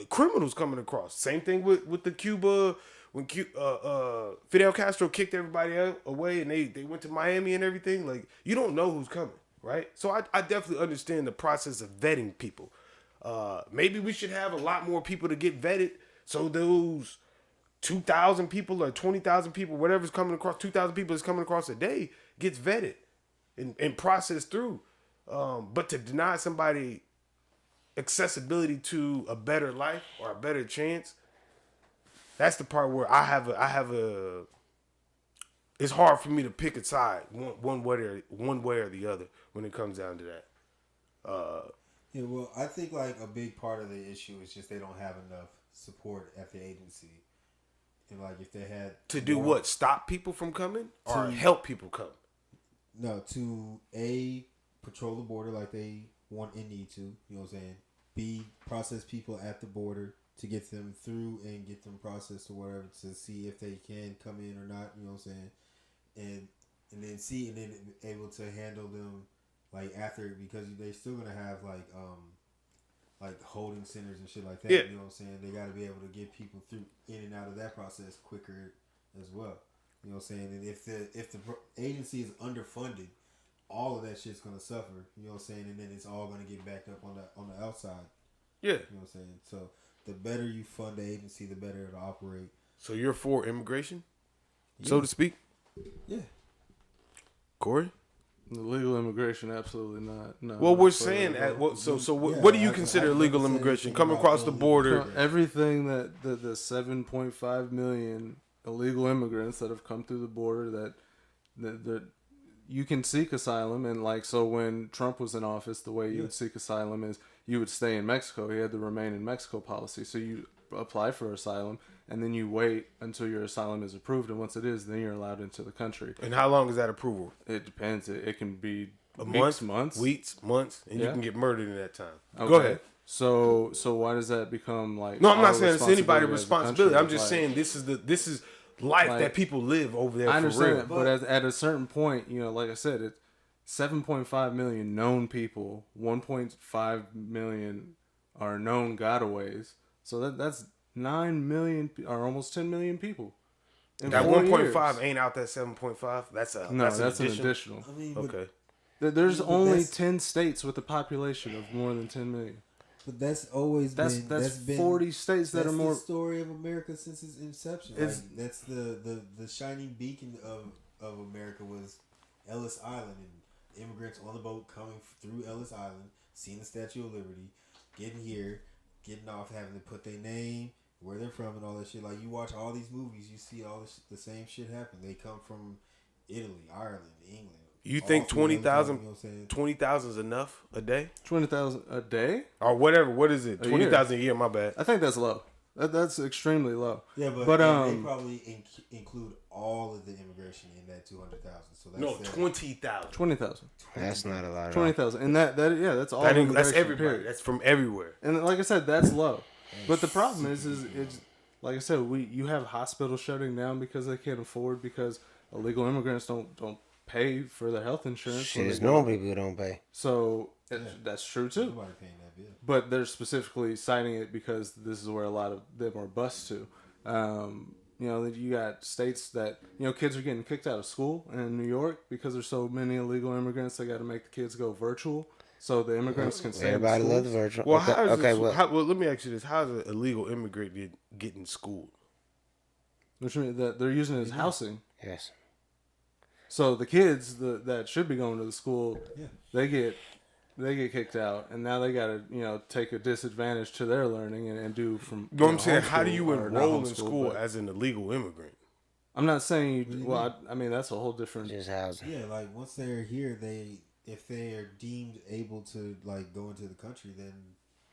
criminals coming across. Same thing with the Cuba when Fidel Castro kicked everybody away and they went to Miami and everything. Like you don't know who's coming, right? So I definitely understand the process of vetting people. Maybe we should have a lot more people to get vetted, so those 2,000 people or 20,000 people, whatever's coming across, 2,000 people is coming across a day, gets vetted and processed through. But to deny somebody accessibility to a better life or a better chance, That's the part where I have a. It's hard for me to pick a side one way or the other when it comes down to that. Yeah, well, I think like a big part of the issue is just they don't have enough support at the agency. And like if they had To do more- what? Stop people from coming or To- help people come? No, to patrol the border like they want and need to. You know what I'm saying? B, process people at the border to get them through and get them processed or whatever to see if they can come in or not. You know what I'm saying? And then see and then able to handle them like after, because they're still gonna have like holding centers and shit like that. Yeah. You know what I'm saying? They got to be able to get people through in and out of that process quicker as well. You know what I'm saying? And if the agency is underfunded, all of that shit's gonna suffer. You know what I'm saying? And then it's all gonna get backed up on the outside. Yeah. You know what I'm saying? So the better you fund the agency, the better it'll operate. So you're for immigration, so to speak? Yeah. Corey? Illegal immigration, absolutely not. No. Well, we're But, saying uh, what do you consider illegal I immigration? think Come about across the illegal border. immigration. everything that the 7.5 million illegal immigrants that have come through the border that you can seek asylum, and like, so when Trump was in office, the way you would seek asylum is you would stay in Mexico. He had the remain in Mexico policy. So you apply for asylum and then you wait until your asylum is approved, and once it is, then you're allowed into the country. And how long is that approval? It depends. It can be A weeks, month, months, months, and you Yeah. can get murdered in that time. Okay. Go ahead. So why does that become like? No, I'm not our saying it's anybody's as a responsibility. country? I'm just Like, saying this is life like, that people live over there. I for understand, real. but at a certain point, like I said, it's 7.5 million known people. 1.5 million are known gotaways. So that's 9 million or almost 10 million people. In That 4 1.5 years. ain't out that 7.5. That's No, an that's an addition. additional. I mean, but, Okay. There's but only that's- 10 states with a population of more than 10 million. but that's always That's been 40 states that that's are more. the story of America since its inception. It's- Like, that's the shining beacon of America was Ellis Island, and immigrants on the boat coming through Ellis Island, seeing the Statue of Liberty, getting here, getting off, having to put their name, where they're from, and all that shit. Like, you watch all these movies, you see all the same shit happen. They come from Italy, Ireland, England. You all think through Ellis Island, 20,000 you know what I'm saying? 20,000 is enough a day 20,000 a day? or whatever? What is it? A year. 20,000 a year. My bad. I think that's low. That's extremely low. Yeah, but they probably include all of the immigration in that 200,000. So that's No, their- 20,000. 20,000. That's not a lot. At all. 20,000. And that's all. That's immigration, everybody. period. That's from everywhere. And like I said, that's low. But the problem is it's like I said, you have hospitals shutting down because they can't afford, because illegal immigrants don't pay for their health insurance. when Shit, they go. normal people don't pay. So that's true too. Nobody paying that bill. But they're specifically citing it because this is where a lot of them are bused to. You got states that, kids are getting kicked out of school in New York because there's so many illegal immigrants. They got to make the kids go virtual so the immigrants can stay in Everybody schools. loves the virtual. Well, okay, well, let me ask you this: how is an illegal immigrant getting schooled? Which means that they're using it as housing. yes. So the kids that should be going to the school, Yeah. they get kicked out, and now they got to take a disadvantage to their learning and do from. You know what I'm saying? How do you homeschool or not enroll in homeschool, school but- as an illegal immigrant? I'm not saying you. Well, I mean that's a whole different. Just housing. Yeah, like once they're here, if they are deemed able to like go into the country, then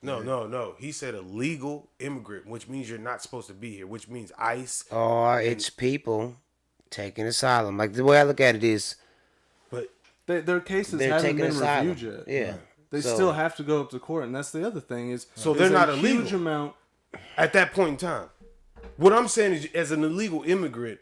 No. He said illegal immigrant, which means you're not supposed to be here, which means ICE. Or it's people taking asylum. Like, the way I look at it is, But Their cases they're haven't taking been asylum. reviewed yet. Yeah. They So- still have to go up to court, and that's the other thing is. So there's they're not a illegal. huge amount. at that point in time, what I'm saying is, as an illegal immigrant,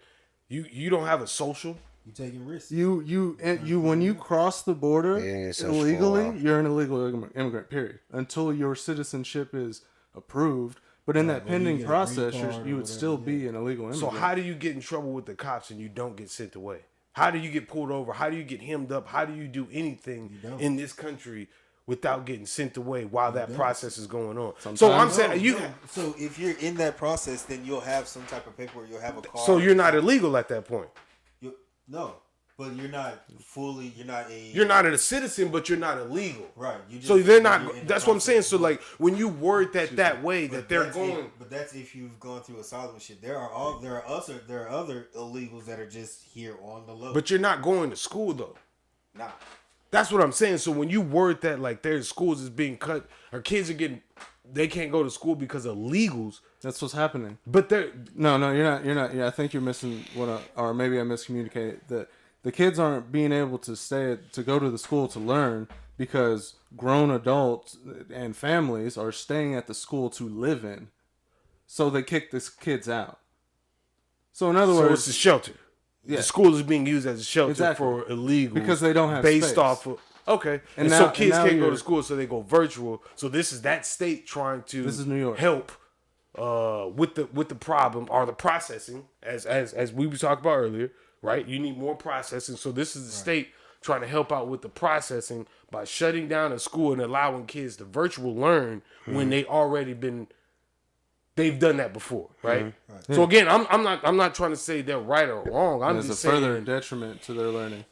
you don't have a social. you taking risks. You when you cross the border Yeah, it's so far illegally, off. you're an illegal immigrant. Period. Until your citizenship is approved, but in that well, you pending get a process, green card or you would whatever, still yeah. be an illegal immigrant. So how do you get in trouble with the cops and you don't get sent away? How do you get pulled over? How do you get hemmed up? How do you do anything don't. in this country without getting sent away while that don't. process is going on? So I'm Sometimes- saying you. So if you're in that process, then you'll have some type of paperwork. You'll have a card. So you're not illegal at that point. No. But you're not fully. You're not a. You're not a citizen, but you're not illegal. Right. You just, So they're you're not. in the That's what I'm saying. process. So like when you word that way, But that they're that's going. but that's if you've gone through asylum and shit. There are other illegals that are just here on the low. But you're not going to school though. nah. That's what I'm saying. So when you word that like their schools is being cut, or kids are getting, they can't go to school because of legals. That's what's happening. But they're No, you're not. You're not. Yeah, I think you're missing or maybe I miscommunicated that the kids aren't being able to go to the school to learn because grown adults and families are staying at the school to live in, so they kick the kids out. So in other so words, it's a shelter. Yeah. The school is being used as a shelter Exactly. for illegals Because they don't have based space. off of okay. And now- so and kids now can't go you're- to school, so they go virtual. So this is that state trying to This is New York. help with the problem or the processing as we were talking about earlier, right? You need more processing. So this is the state trying to help out with the processing by shutting down a school and allowing kids to virtual learn when they already been they've done that before, right? So again, I'm not trying to say they're right or wrong. I'm there's a just further saying detriment to their learning.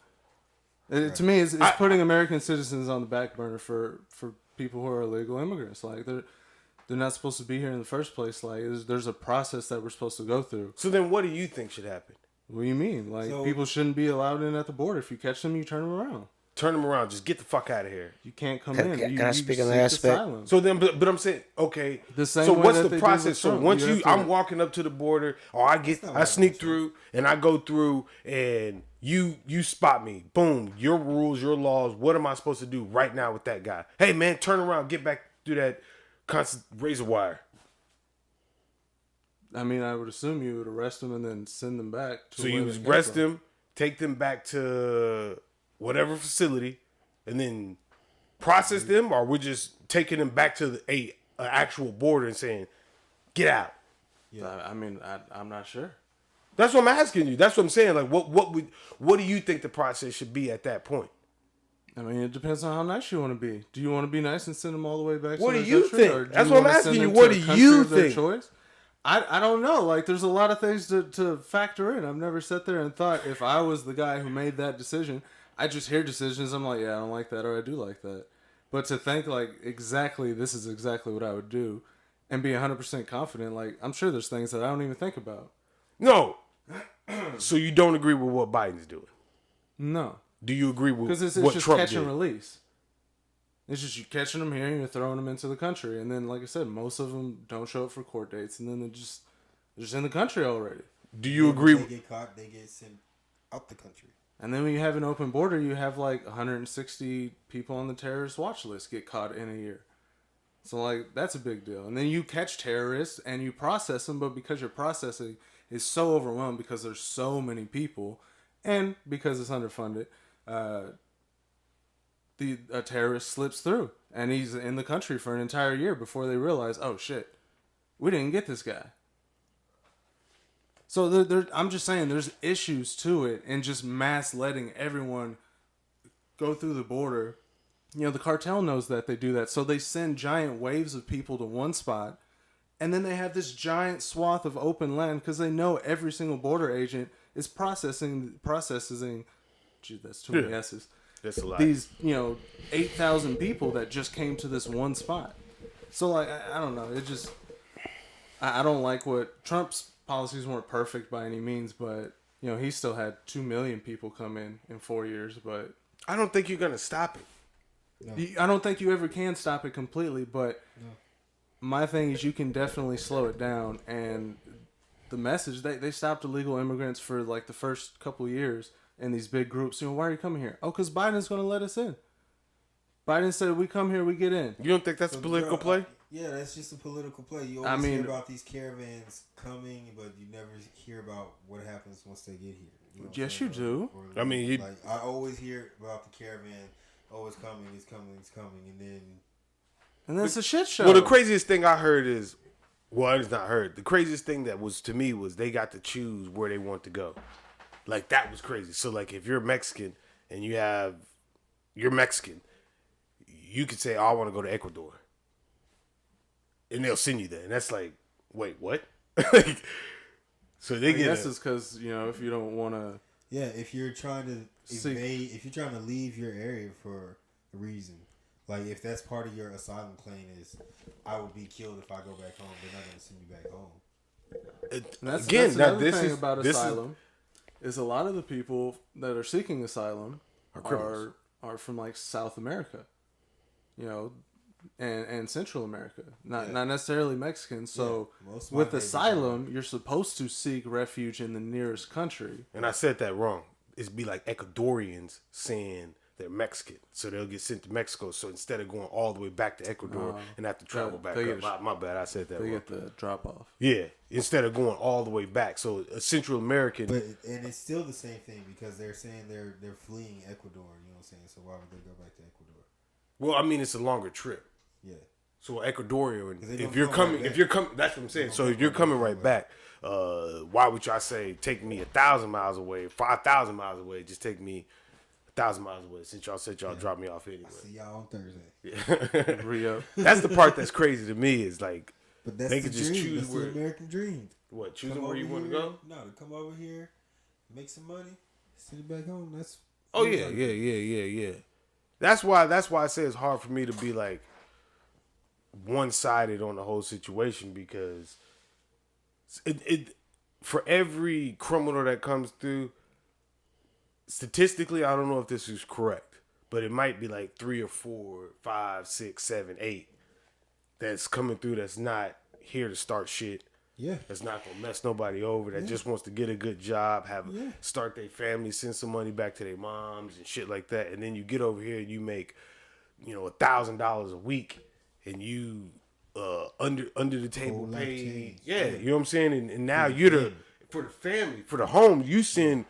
To me, it's putting American citizens on the back burner for people who are illegal immigrants. Like they're not supposed to be here in the first place. Like there's a process that we're supposed to go through. So then what do you think should happen? What do you mean? Like So- people shouldn't be allowed in at the border. If you catch them, you turn them around. Turn them around. Just get the fuck out of here. You can't come Can- in. can You, I you speak on seek that aspect? asylum. So then, but I'm saying, okay. The same so way what's that the they did process? with So Trump. once You you, have to- I'm walking up to the border, or I sneak through, and I go through, and you spot me. Boom. Your rules, your laws. What am I supposed to do right now with that guy? Hey man, turn around, get back through that constant razor wire. I mean, I would assume you would arrest them and then send them back. To So where you they came arrest from. them, take them back to whatever facility, and then process them, or we're just taking them back to a actual border and saying, "Get out." I mean, I'm not sure. That's what I'm asking you. That's what I'm saying. Like, what do you think the process should be at that point? I mean, it depends on how nice you want to be. Do you want to be nice and send them all the way back What to do their you country, think? or do That's you what I'm wanna asking send you. them What to a do country you of their think? choice? I don't know. Like, there's a lot of things to factor in. I've never sat there and thought if I was the guy who made that decision, I just hear decisions. I'm like, yeah, I don't like that, or I do like that. But to think like exactly this is exactly what I would do, and be 100% confident, like I'm sure there's things that I don't even think about. No. So you don't agree with what Biden's doing? No, Do you agree with because it's what just Trump catch did? and release. It's just you catching them here and you're throwing them into the country, and then like I said, most of them don't show up for court dates, and then they're just in the country already. Do you agree? They get caught. They get sent out the country. And then when you have an open border, you have like 160 people on the terrorist watch list get caught in a year. So like that's a big deal. And then you catch terrorists and you process them, but because your processing is so overwhelmed because there's so many people, and because it's underfunded, a terrorist slips through and he's in the country for an entire year before they realize, oh shit, we didn't get this guy. So I'm just saying there's issues to it, and just mass letting everyone go through the border. You know, the cartel knows that they do that. So they send giant waves of people to one spot, and then they have this giant swath of open land because they know every single border agent is processing. Gee, that's too many S's. That's a lot. These, 8,000 people that just came to this one spot. So, like, I don't know. It just, I don't like what Trump's policies weren't perfect by any means, but he still had 2 million people come in 4 years. But I don't think you're gonna stop it. I don't think you ever can stop it completely. But my thing is, you can definitely slow it down. And the message they stopped illegal immigrants for like the first couple of years in these big groups. Why are you coming here? Oh, because Biden's going to let us in. Biden said, we come here, we get in. You don't think that's a political play? Yeah, that's just a political play. You always hear about these caravans coming, but you never hear about what happens once they get here. You know what I'm Yes, saying? you do. I mean, like I always hear about the caravan. Oh, it's coming, it's coming, it's coming, and then it's a shit show. Well, the craziest thing I heard is, well, it's not heard. The craziest thing that was to me was they got to choose where they want to go. Like that was crazy. So like if you're Mexican and you're Mexican, you could say, oh, I want to go to Ecuador. And they'll send you there. And that's like, wait, what? So they I get guess it's because, if you don't want to Yeah, if you're trying to evade, if you're trying to leave your area for a reason, like if that's part of your asylum claim is, I will be killed if I go back home. They're not going to send me back home. That's, Again, that's now another thing about this asylum is a lot of the people that are seeking asylum criminals. are from like South America, you know, and Central America, not necessarily Mexican. So Most with migrate asylum, you're supposed to seek refuge in the nearest country. And I said that wrong. It'd be like Ecuadorians saying they're Mexican, so they'll get sent to Mexico. So instead of going all the way back to Ecuador and have to travel back they up, get my bad, I said that They wrong. get the drop off. Yeah, instead of going all the way back. So a Central American. But and it's still the same thing because they're saying they're fleeing Ecuador. You know what I'm saying? So why would they go back to Ecuador? Well, I mean, it's a longer trip. Yeah. So Ecuadorian, they if you're don't coming, come right if you're coming, that's what I'm saying. So if you're coming right back, why would y'all say take me 1,000 miles away, 5,000 miles away? Just take me 1,000 miles away since y'all said y'all drop me off anyway. See y'all on Thursday. Rio. That's the part that's crazy to me is like But that's they the could just dream. choose That's where the American dream. what choosing Come where you over want to here- go. No, to come over here, make some money, send it back home. That's Oh yeah. That's why I say it's hard for me to be like one sided on the whole situation because it for every criminal that comes through, statistically, I don't know if this is correct, but it might be like 3 or 4, 5, 6, 7, 8 that's coming through that's not here to start shit. Yeah. That's not gonna mess nobody over. That just wants to get a good job, start their family, send some money back to their moms and shit like that. And then you get over here and you make, $1,000 a week, and you under the table Whole life pay. change. Yeah, you know what I'm saying. And now you're for the family, for the home. You send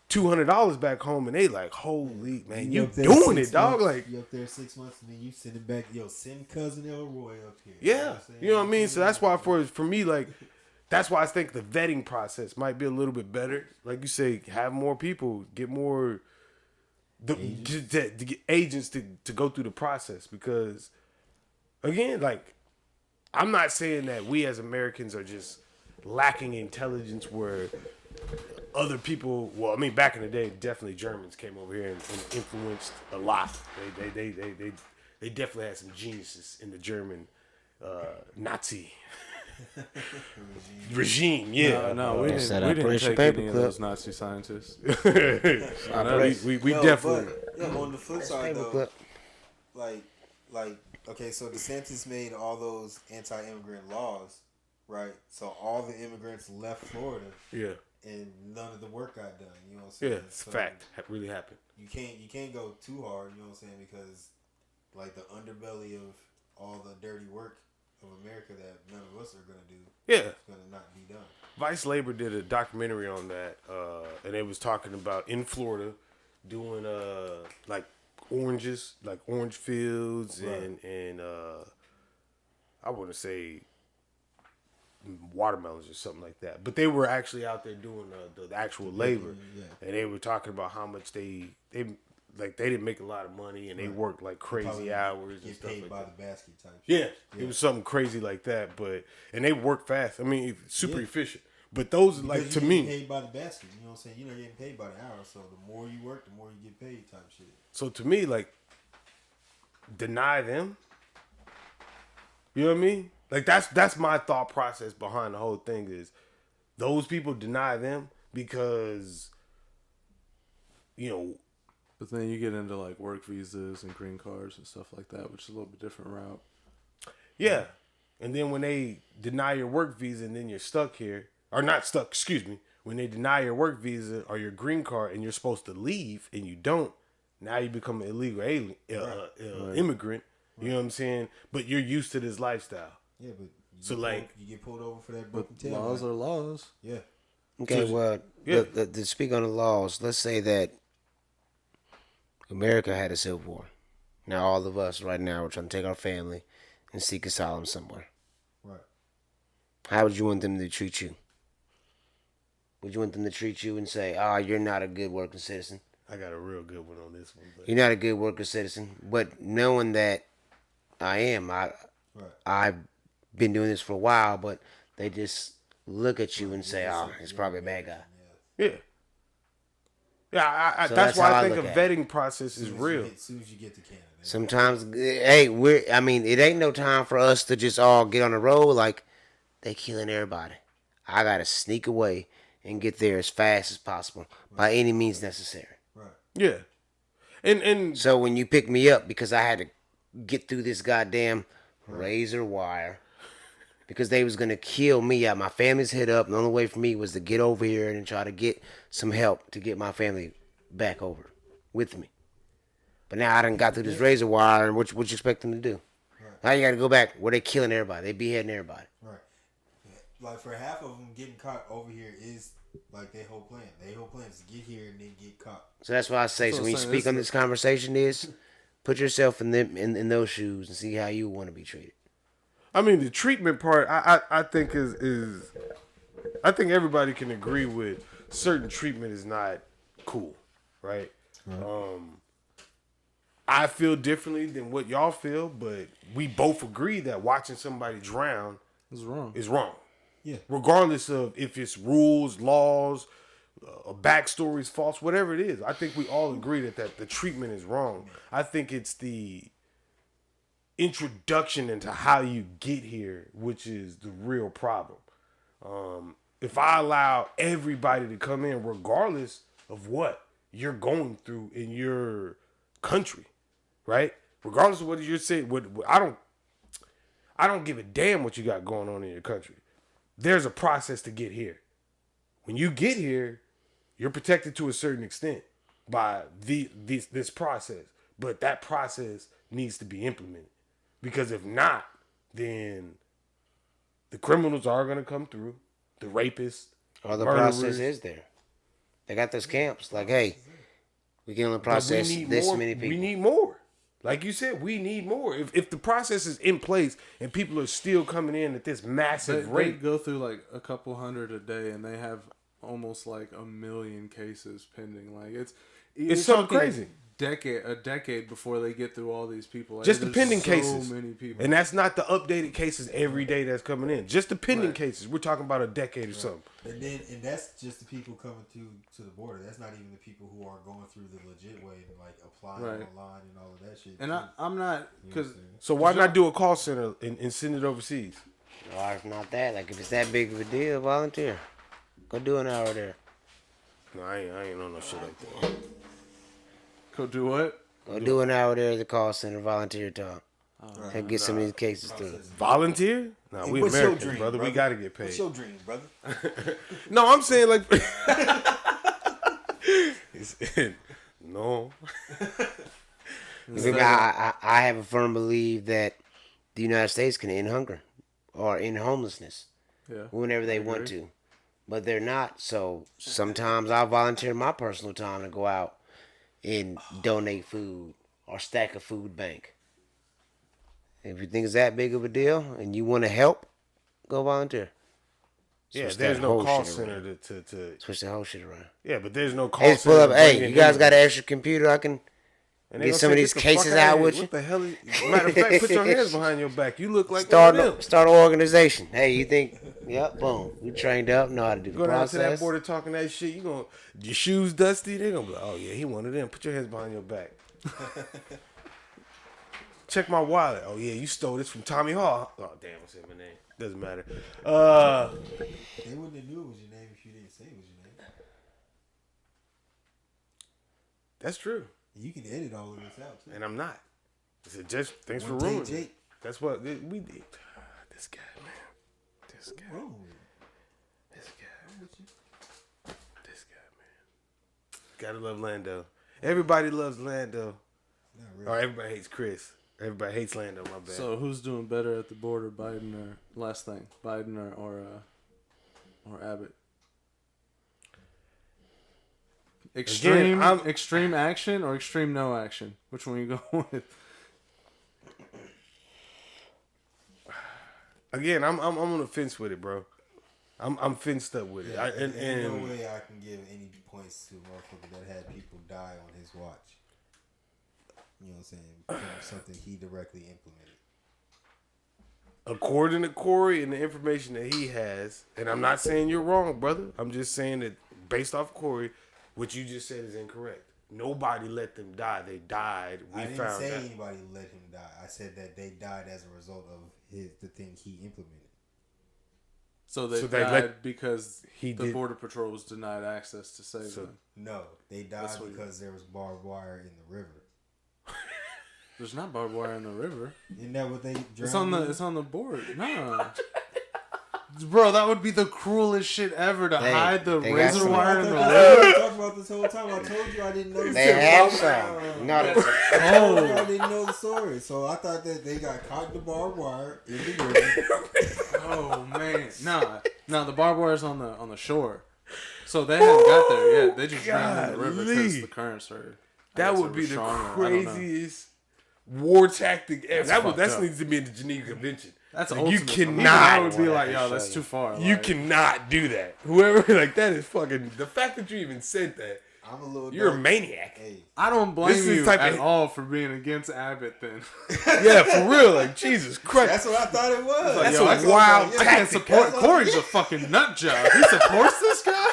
$200 back home, and they like, holy man, you up there doing 6 it, dog. months, Like you up there 6 months, and then you send it back. Yo, send cousin Elroy up here. yeah, you know what I mean. So that's why for me, like, that's why I think the vetting process might be a little bit better. Like you say, have more people, get more to get agents to go through the process because, again, like, I'm not saying that we as Americans are just lacking intelligence where other people, well, I mean, back in the day, definitely Germans came over here and influenced a lot. They definitely had some geniuses in the German Nazi regime. Yeah, No, we didn't take Operation any of Paperclip. those Nazi scientists. we Yo, definitely. But, on the flip side, though, Paperclip. like, okay, so DeSantis made all those anti-immigrant laws, right? So all the immigrants left Florida, Yeah, and none of the work got done. You know what I'm saying? yeah, it's So fact. Really happened. You can't go too hard. You know what I'm saying? Because like the underbelly of all the dirty work of America that none of us are gonna do, Yeah. is gonna not be done. Vice Labor did a documentary on that, and they was talking about in Florida doing like oranges, like orange fields, and I want to say watermelons or something like that. But they were actually out there doing the actual labor, and they were talking about how much they didn't make a lot of money, and they worked like crazy Probably hours and Get stuff paid like by that. the basket type. Yeah, it was something crazy like that, and they work fast. I mean, super efficient. But those are like Because to you're me. getting paid by the basket. You know what I'm saying? You're not getting paid by the hour. So the more you work, the more you get paid type shit. So to me, like, deny them. You know what I mean? Like that's my thought process behind the whole thing is those people deny them because But then you get into like work visas and green cards and stuff like that, which is a little bit different route. yeah. And then when they deny your work visa and then you're stuck here, or not stuck, excuse me, when they deny your work visa or your green card and you're supposed to leave and you don't, now you become an illegal alien, immigrant. You know what I'm saying? But you're used to this lifestyle. Yeah, but you get pulled over for that But broken tail. laws are laws. Yeah. Okay, well, yeah. to speak on the laws, let's say that America had a civil war. Now all of us right now are trying to take our family and seek asylum somewhere. Right. How would you want them to treat you? Would you want them to treat you and say, you're not a good working citizen? I got a real good one on this one. But You're not a good working citizen. But knowing that I am, I've been doing this for a while, but they just look at you and say, it's probably a bad guy. yeah. Yeah, So that's that's why how I I think a look at it. vetting process is real. As soon as you get to Canada. Sometimes, hey, it ain't no time for us to just all get on the road like they killing everybody. I gotta sneak away and get there as fast as possible by any means necessary. Right. Yeah, and So when you pick me up because I had to get through this goddamn razor wire because they was gonna kill me. My family's hit up. And the only way for me was to get over here and try to get some help to get my family back over with me. But now I done got through this razor wire, and what you expect them to do? Right. Now you got to go back where they killing everybody. They beheading everybody. Right. Like for half of them getting caught over here is like their whole plan. Their whole plan is to get here and then get caught. So that's why I say. That's So what when I'm you saying, speak on this conversation, is put yourself in them in those shoes and see how you want to be treated. I mean the treatment part. I think is I think everybody can agree with certain treatment is not cool, right? I feel differently than what y'all feel, but we both agree that watching somebody drown It's wrong. is wrong. Yeah. Regardless of if it's rules, laws, a backstory is false, whatever it is. I think we all agree that the treatment is wrong. I think it's the introduction into how you get here, which is the real problem. If I allow everybody to come in, regardless of what you're going through in your country, right? Regardless of what you're saying, I don't give a damn what you got going on in your country. There's a process to get here. When you get here, you're protected to a certain extent by this process, but that process needs to be implemented. Because if not, then the criminals are going to come through, the rapists, Or the murderers. process is there. They got those camps. Like, hey, we can only But process we need this more, many people. We need more. Like you said, we need more. If the process is in place and people are still coming in at this massive They rate, go through like a couple hundred a day, and they have almost like 1 million cases pending. Like you're something talking crazy. A decade before they get through all these people. Like, just the there's pending so cases. many people. And that's not the updated cases every day that's coming in. Just the pending cases. We're talking about a decade or something. And that's just the people coming to the border. That's not even the people who are going through the legit way and like applying online and all of that shit. And I'm not because So why not do a call center and send it overseas? Or if not that, like if it's that big of a deal, volunteer. Go do an hour there. No, I ain't on no shit like that. go do what? Go do an hour there at the call center, volunteer time. And get some of these cases through. Volunteer? No, we what's your Americans, dream, brother. We brother? gotta get paid. What's your dream, brother? No, I'm saying like no. I have a firm belief that the United States can end hunger or end homelessness Yeah. whenever they want to. But they're not. So sometimes I'll volunteer my personal time to go out and donate food or stack a food bank. If you think it's that big of a deal and you want to help, go volunteer. Yeah, Switch there's that no whole call shit center around. to Switch the whole shit around. yeah, but there's no call Hey, just center. pull up. to Hey, bring you in guys got an immigrants. extra computer? I can And they get gonna some say, of these "Get the fuck cases outta out here. with you." What the hell? Matter of fact, put your hands behind your back. You look like one of them. Start an organization. Hey, you think? Yep, boom. We trained up, know how to do the Go down to that process. border talking that shit. You gonna your shoes dusty? They gonna be like, oh yeah, he one of them. Put your hands behind your back. Check my wallet. Oh yeah, you stole this from Tommy Hall. Oh damn, I said my name. Doesn't matter. They wouldn't have knew it was your name if you didn't say it was your name. That's true, You can edit all of this out too. and I'm not. I said, just thanks for One take ruining. Jake. It. That's what we did. This guy, man. This guy. Wrong with it? This guy. Wrong with you? This guy, man. Gotta love Lando. Everybody loves Lando. Not really. Or everybody hates Chris. Everybody hates Lando. My bad. So who's doing better at the border, Biden or Biden or Abbott? Extreme action or extreme no action? Which one you go with? Again, I'm on the fence with it, bro. I'm fenced up with it. Yeah, And there's no way I can give any points to a motherfucker that had people die on his watch. You know what I'm saying? From something he directly implemented. according to Corey and the information that he has, and I'm not saying you're wrong, brother. I'm just saying that based off Corey, What you just said is incorrect. Nobody let them die. They died. I didn't say anybody let him die. I said that they died as a result of the thing he implemented. So they they died because he the did- Border Patrol was denied access to save them. No, they died because there was barbed wire in the river. There's not barbed wire in the river. Isn't that what they drowned It's on the board. No. Bro, that would be the cruelest shit ever to hide the they got razor some- wire in the river. I talked about this whole time. I told you I didn't know. They have some. No, I didn't know the story, so I thought that they got caught in the barbed wire in the river. Oh man, no, the barbed wire's on the shore, so they haven't got there yet. They just drowned in the river because the currents are. That would be the craziest war tactic ever. That needs to be in the Geneva Convention. That's like, ultimate. you cannot. Even I would be like, yo, that's too far. You like, cannot do that. Whoever like that is fucking. The fact that you even said that, I'm a little. you're a maniac. Hey, I don't blame This is you type at of- all for being against Abbott. Then Yeah, for real. Like Jesus Christ. that's what I thought it was. That's yo, a I wild I can't tactic. support Corey's a fucking nut job. He supports this guy.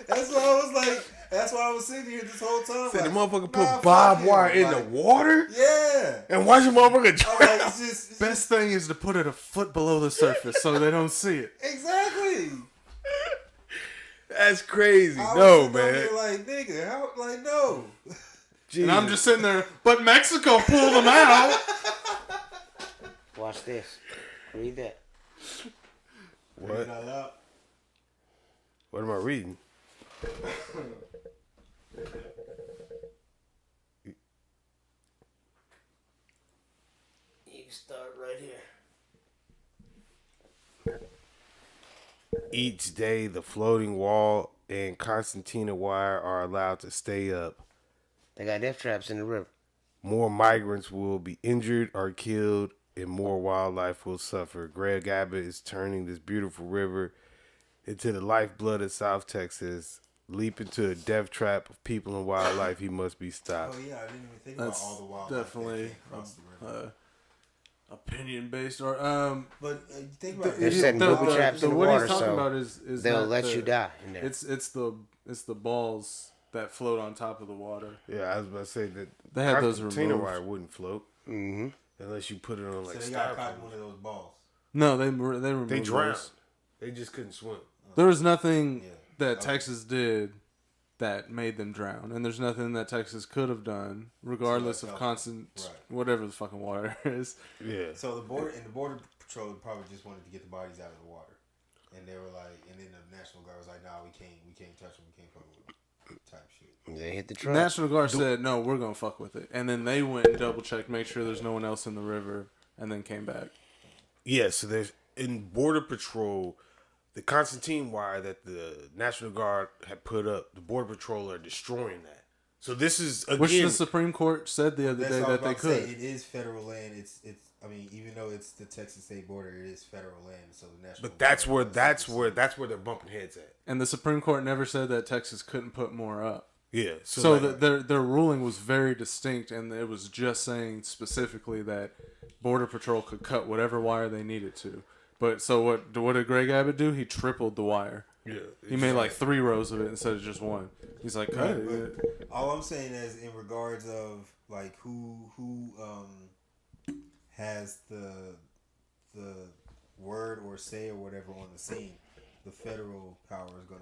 That's what I was like. That's why I was sitting here this whole time. Said the like, motherfucker nah, put fuck barbed him. wire in Like, the water Yeah. and watch the motherfucker I'm like, drown. it's just Best thing is to put it a foot below the surface so they don't see it. exactly. That's crazy. I was No, sitting over man. here like, nigga, how? Like, no. And I'm just sitting there, but Mexico pulled them out. watch this. Read that. What? What am I reading? You can start right here. Each day, the floating wall and concertina wire are allowed to stay up. They got death traps in the river. More migrants will be injured or killed, and more wildlife will suffer. Greg Abbott is turning this beautiful river into the lifeblood of South Texas. Leap into a death trap of people and wildlife. He must be stopped. Oh yeah, I didn't even think That's about all the wild definitely across the river. opinion based or But you think about They're it. setting booby traps in the what water, he's talking so about is they'll not let the- you die in there. It's the balls that float on top of the water. Yeah, I was about to say that They had those concertina removed. wire wouldn't float unless you put it on like So they got caught in styrofoam. one of those balls. No, they removed They drowned. those. They just couldn't swim. There was nothing Yeah. that Texas did that made them drown, and there's nothing that Texas could have done, regardless So of that's constant right. whatever the fucking water is. Yeah. So the border patrol probably just wanted to get the bodies out of the water, and they were like, and then the National Guard was like, "Nah, we can't touch them, we can't fuck with them," type shit. They hit the truck. National Guard said, "No, we're gonna fuck with it," and then they went and double checked, make sure there's no one else in the river, and then came back. Yeah, so there's in Border Patrol, the concertina wire that the National Guard had put up, the Border Patrol are destroying that. So this is again, Which the Supreme Court said the other That's day what I was that they about to say. could. It is federal land. It's. I mean, even though it's the Texas state border, it is federal land. So the national. but that's Guard where they're bumping heads at. And the Supreme Court never said that Texas couldn't put more up. Yeah. So like, their ruling was very distinct, and it was just saying specifically that Border Patrol could cut whatever wire they needed to. But so what did Greg Abbott do? He tripled the wire. yeah, He made like 3 rows of it instead of just one. He's like, cut Right, it. all I'm saying is in regards of like who has the word or say or whatever on the scene, the federal power is gonna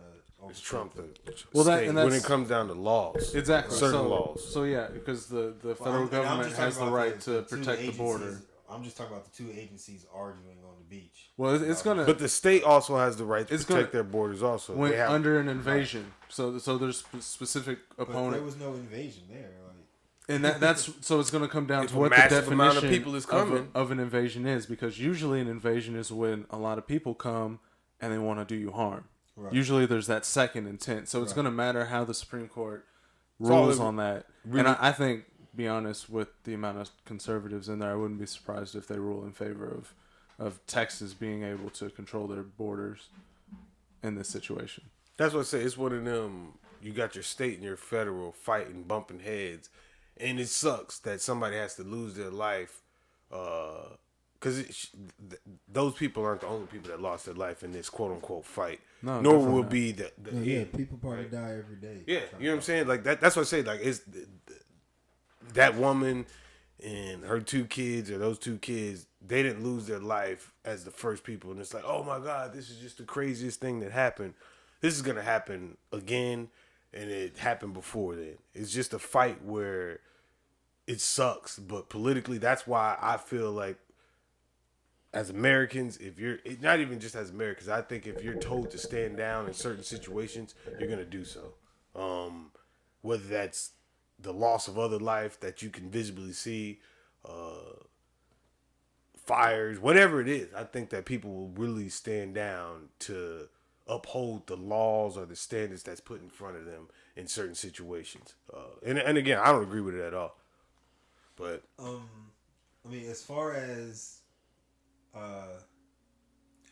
it's overtake Trump. The Well, state, and when that's- it comes down to laws, Exactly. certain so, laws. So yeah, because the Well, federal I'm government just has talking the about right to the two protect the border. agencies. I'm just talking about the two agencies arguing on the beach. Well, it's gonna But the state also has the right to It's protect gonna- their borders. Also, when they have, under an invasion. So there's specific But there opponent, was no invasion there. Like, and that's so it's going to come down If to a what the massive amount of definition people is coming. of an invasion is, because usually an invasion is when a lot of people come and they want to do you harm. Right. Usually there's that second intent, so it's Right. going to matter how the Supreme Court all rules it on that. really- And I think, be honest, with the amount of conservatives in there, I wouldn't be surprised if they rule in favor of Texas being able to control their borders in this situation. that's what I say. It's one of them. You got your state and your federal fighting, bumping heads, and it sucks that somebody has to lose their life because those people aren't the only people that lost their life in this quote unquote fight. No, nor definitely will not. be the Yeah, end. people probably die every day. Yeah, you know what I'm saying? Like that's what I say. Like it's that woman and her 2 kids, or those 2 kids, they didn't lose their life as the first people. And it's like, oh my God, this is just the craziest thing that happened. This is gonna happen again, and it happened before then. It's just a fight where it sucks, but politically, that's why I feel like as Americans, if you're not even just as Americans, I think if you're told to stand down in certain situations, you're gonna do so. Whether that's the loss of other life that you can visibly see, fires, whatever it is, I think that people will really stand down to uphold the laws or the standards that's put in front of them in certain situations. And again, I don't agree with it at all. But I mean, as far as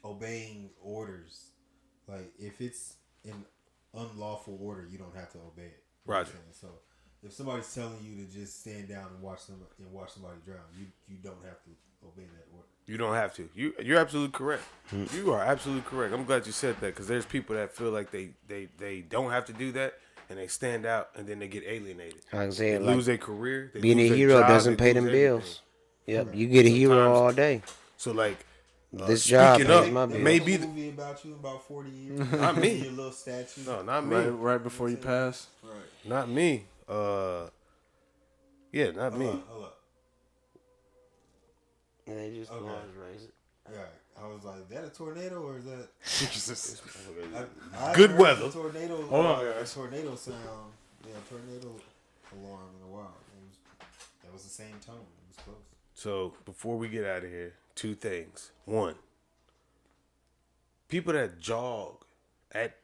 obeying orders, like if it's in unlawful order, you don't have to obey it. You know what I'm Roger. saying? So if somebody's telling you to just stand down and watch somebody drown, you don't have to obey that order. you don't have to. You're absolutely correct. You are absolutely correct. I'm glad you said that, because there's people that feel like they don't have to do that, and they stand out, and then they get alienated. Like I said, They like, lose their career. They being lose a their hero job, doesn't they pay lose them everything. bills. Yep, you get a hero Sometimes- all day. So like, This job speaking pays up, my They bills. maybe make a movie about you in about 40 years. Not me. Your little statue. no, not me, Right before you pass. Right. not me. Yeah, not me. Hold up. Yeah, they just Okay. laws raise it. Yeah. I was like, is that a tornado or is that? Jesus. I Good heard weather. a tornado. Hold on, A guys. tornado sound. Yeah, tornado alarm in a while. That was the same tone. It was close. So before we get out of here, 2 things. 1, people that jog at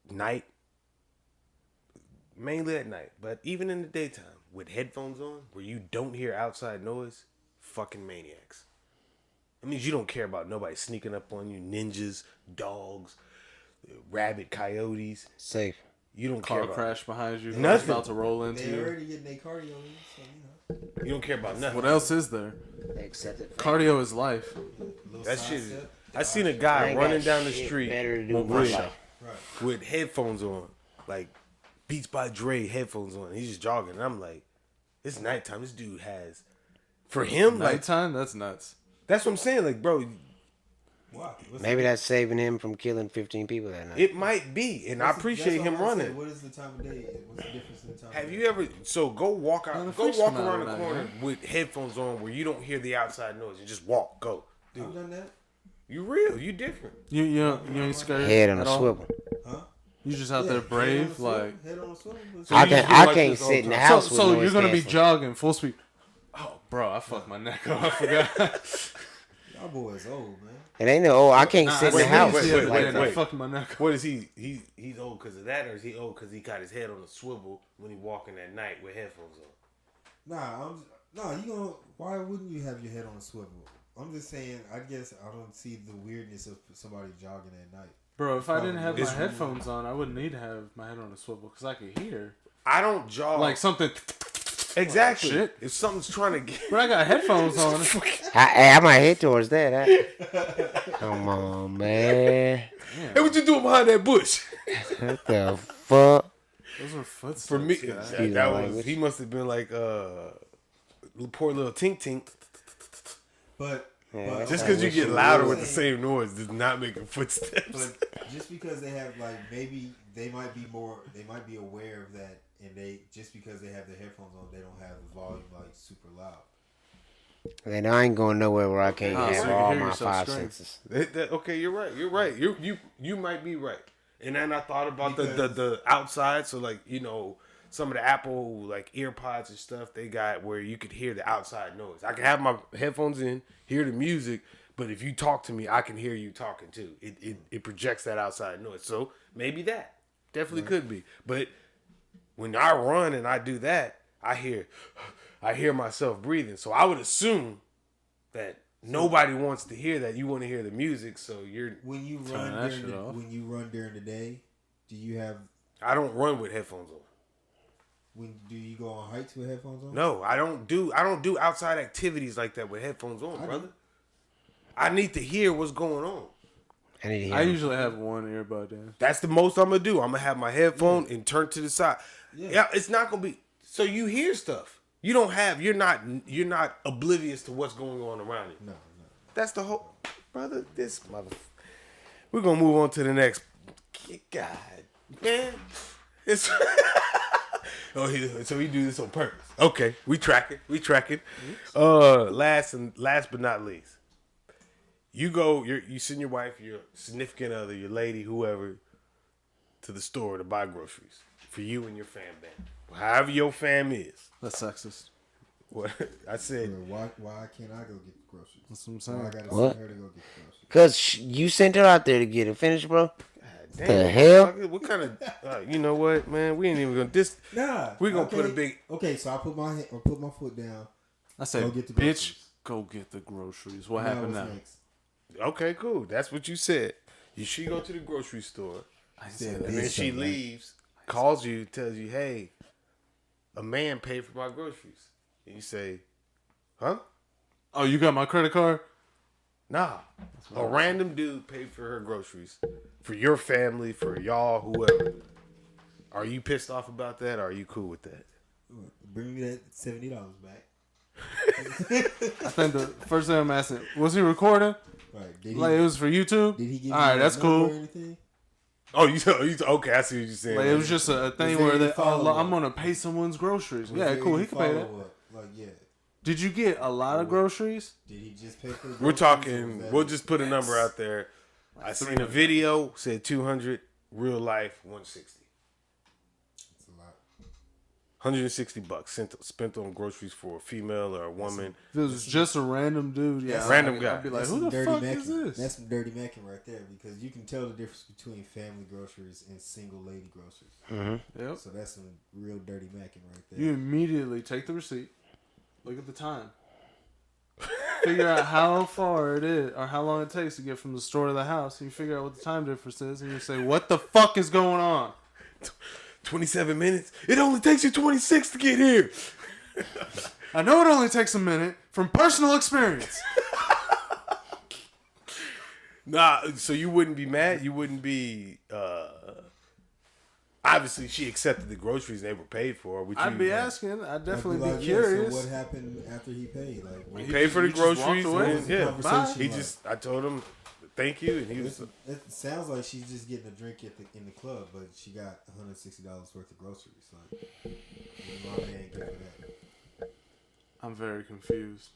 night, mainly at night, but even in the daytime, with headphones on, where you don't hear outside noise, fucking maniacs. That means you don't care about nobody sneaking up on you, ninjas, dogs, rabid coyotes. Safe. You don't care Car about crash behind you. Nothing. About to roll into They you. already getting their cardio in, so you You don't care about nothing. What else is there? They accept it. Cardio is life. know. Little That side shit is. step. I seen a I guy ain't running got down the shit street better to do with with, my life. Right. with headphones on, like Beats by Dre headphones on. He's just jogging, and I'm like, it's nighttime. This dude has, for him, like Nighttime? That's nuts. that's what I'm saying. Like, bro, Why? What's Maybe that's saving him from killing 15 people that night. it might be, and I that's appreciate what him I'm saying. running. What is the time of day? What's the difference in the time? of Have day? you ever? So go walk Man, the out, go fish walk come out around at the night, corner man. with headphones on, where you don't hear the outside noise. You just walk, go. I've Dude, done that. you real, you different. You ain't scared. Head on at a all? swivel. Huh? You just out Yeah, there head on brave, a swivel, like. head on a swivel. So I you can just do I like can't this the sit in whole the time. house So, with so noise you're gonna be canceling. jogging full speed. Oh, bro, I fucked my neck up. I forgot. Y'all boys old, man. It ain't no. Oh, I can't sit in the wait, house wait, wait, like wait, that. I wait. fucked my neck up. What is he? He's old because of that, or is he old because he got his head on a swivel when he walking at night with headphones on? Nah, you gonna. Why wouldn't you have your head on a swivel? I'm just saying. I guess I don't see the weirdness of somebody jogging at night. Bro, if I didn't have my It's- headphones on, I wouldn't need to have my head on a swivel because I could hear. I don't jog Like something. exactly. Shit. If something's trying to get, But I got headphones on. I might head towards that. Come on, man. hey, what you doing behind that bush? What the fuck? Those are footsteps. For me, guy. that was he must have been like poor little tink tink. But Just because you get louder with the same noise does not make a footsteps. But just because they have like maybe they might be aware of that, and they just because they have the headphones on, they don't have the volume like super loud. Then I ain't going nowhere where I can't Oh, so have you can all hear my yourself 5 scream. senses. Okay, you're right. You're right. You might be right. And then I thought about Because- the outside. So like some of the Apple like EarPods and stuff they got where you could hear the outside noise. I can have my headphones in, hear the music, but if you talk to me, I can hear you talking too. It projects that outside noise. So maybe that definitely could be. But when I run and I do that, I hear myself breathing. So I would assume that nobody wants to hear that. You want to hear the music, so you're. When you Turn run that shit off. when you run during the day, do you have? I don't run with headphones on. When do you go on hikes with headphones on? No, I don't do outside activities like that with headphones on, I brother. do. I need to hear what's going on. I need to hear I him. usually have one earbud in. That's the most I'm gonna do. I'm gonna have my headphone and turn to the side. Yeah, it's not gonna be. So you hear stuff. You don't have. You're not oblivious to what's going on around you. No. That's the whole, brother. This mother. We're gonna move on to the next. God, man. It's. So he do this on purpose. Okay, we tracking. Last but not least, you send your wife, your significant other, your lady, whoever, to the store to buy groceries for you and your fam band. However your fam is. That's sexist. What I said. Why can't I go get the groceries? That's what I'm Why saying. I gotta What? send her to go get the groceries? Cause you sent her out there to get it finished, bro. Damn, The hell? What kind of? You know what, man? We ain't even gonna this. Nah. We gonna put a big. Okay, so I put my foot down. I said, Go get the bitch, groceries. go get the groceries. What Now happened what's now? next? Okay, cool. That's what you said. She go to the grocery store, I Said said, and then Bitch, she right? leaves, calls you, tells you, "Hey, a man paid for my groceries." And you say, "Huh? oh, you got my credit card? Nah." A random dude paid for her groceries, for your family, for y'all, whoever. Are you pissed off about that? Or are you cool with that? Bring me that $70 back. I think the first thing I'm asking, was he recording? Right? Did he? Like, it was for YouTube? Did he give All you right, a that's number cool. Or anything? Oh, okay. I see what you're saying. Like, it was just a thing there where any they, follow-up? I'm going to pay someone's groceries. Was Yeah, there cool. any He can pay that. follow-up? Like, yeah. Did you get a lot of groceries? Did he just pay for the We're groceries, or was talking. that We'll it? just put a number out there. I seen a video said 200, real life 160. That's a lot. $160 spent on groceries for a female or a woman. If it was just a random dude, yeah. Random guy. I'd be like, That's who some the dirty fuck macking. is this? That's some dirty macking right there, because you can tell the difference between family groceries and single lady groceries. Yep. So that's some real dirty macking right there. You immediately take the receipt, look at the time, figure out how far it is or how long it takes to get from the store to the house. And you figure out what the time difference is, and you say, "What the fuck is going on?" 27 minutes. It only takes you 26 to get here. I know it only takes a minute from personal experience. Nah, so you wouldn't be mad? You wouldn't be... obviously, she accepted the groceries they were paid for. Would I'd you, be asking. I'd definitely Like, be yeah, curious. So what happened after he paid? Like, He paid for the you just walked groceries. away? And, yeah, Conversation he like- just... I told him, thank you. And he was... It sounds like she's just getting a drink in the club, but she got $160 worth of groceries. Like, my man gave her that. I'm very confused.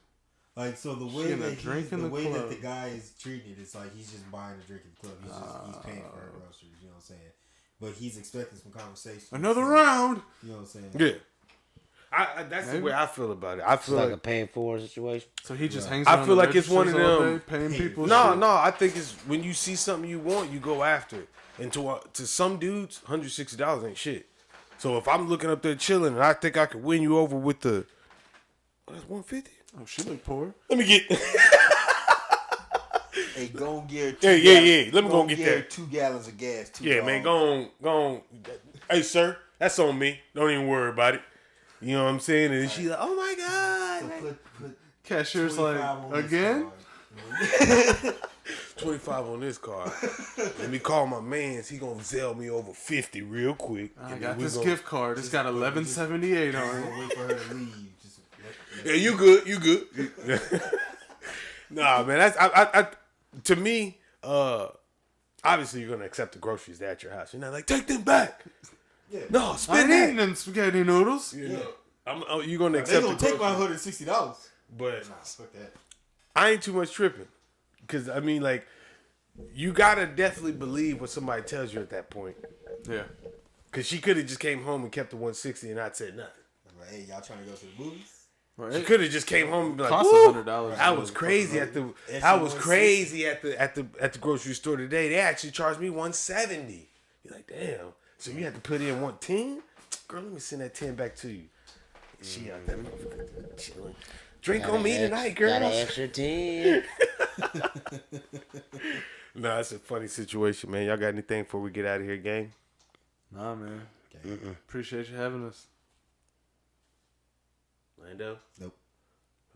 Like, so the She way getting a that drink in the the way club. that the guy is treating it, it's like he's just buying a drink in the club. He's paying for her groceries. You know what I'm saying? But he's expecting some conversation. Another round. You know what I'm saying? Yeah. That's Maybe. the way I feel about it. I It's feel like like... a paying for situation. So he just hangs. I around feel the like it's one of registers all them- day, paying people. No, shit. I think it's when you see something you want, you go after it. And to some dudes, $160 ain't shit. So if I'm looking up there chilling and I think I could win you over with the... Oh, that's $150? Oh, she look poor. Let me get... Hey, go and get Yeah. Let me go and get her that. 2 gallons of gas. Yeah, man, go on. Hey, sir, that's on me. Don't even worry about it. You know what I'm saying? And she's like, oh my God. So put Cashier's 25 like, on this again? card. 25 on this card. Let me call my mans. He gonna sell me over 50 real quick. I And got then we this gonna- gift card. It's got 1178 on it. Don't wait for her to leave. Just Yeah, you good. Nah, man, that's I to me, obviously you're gonna accept the groceries at your house. You're not like, take them back. Yeah. No, I spend ain't eating that. them spaghetti noodles. You know, you're gonna They accept gonna the take my groceries, $160. but Fuck that. I ain't too much tripping. Cause I mean, like, you gotta definitely believe what somebody tells you at that point. Yeah. Cause she could have just came home and kept the 160 and not said nothing. I'm like, hey, y'all trying to go to the movies? She Right. could have just came home and be like, Costs "Woo, $100. I was crazy at the at the grocery store today. They actually charged me 170. You're like, damn. So you had to put in 110? Girl, let me send that 10 back to you. She out there motherfucker chilling. Drink on me tonight, girl. Got an extra 10. Nah, it's a funny situation, man. Y'all got anything before we get out of here, gang? Nah, man. Appreciate you having us. Lando? Nope.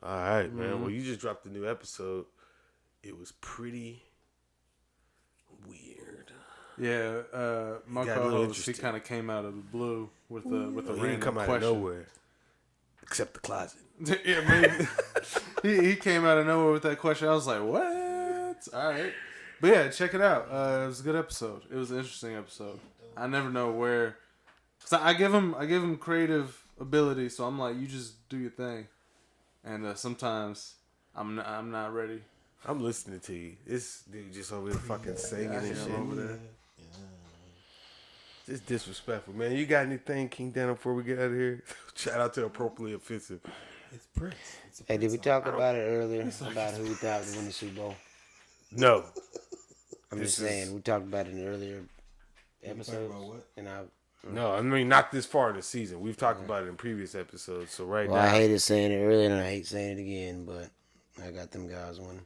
All right, man. Well, you just dropped a new episode. it was pretty weird. Yeah, my got a little co-host, he interesting. kind of came out of the blue with a He didn't random come out question. of nowhere, except the closet. Yeah, maybe. he came out of nowhere with that question. I was like, what? All right. But yeah, check it out. It was a good episode. It was an interesting episode. I never know where. Cause I give him creative ability, so I'm like, you just do your thing. And sometimes I'm not ready. I'm listening to you. This dude just over here fucking singing and shit. over there. It's disrespectful, man. You got anything, King Dano, before we get out of here? Shout out to Appropriately Offensive. It's Prince. It's a Hey, did we Prince talk about it earlier? About who we thought would win the Super Bowl? No. I'm This just is- saying, we talked about it in earlier song. You talking episodes. about what? And No, I mean, not this far in the season. We've talked about it in previous episodes. So right well, now. I hated saying it earlier and I hate saying it again, but I got them guys winning.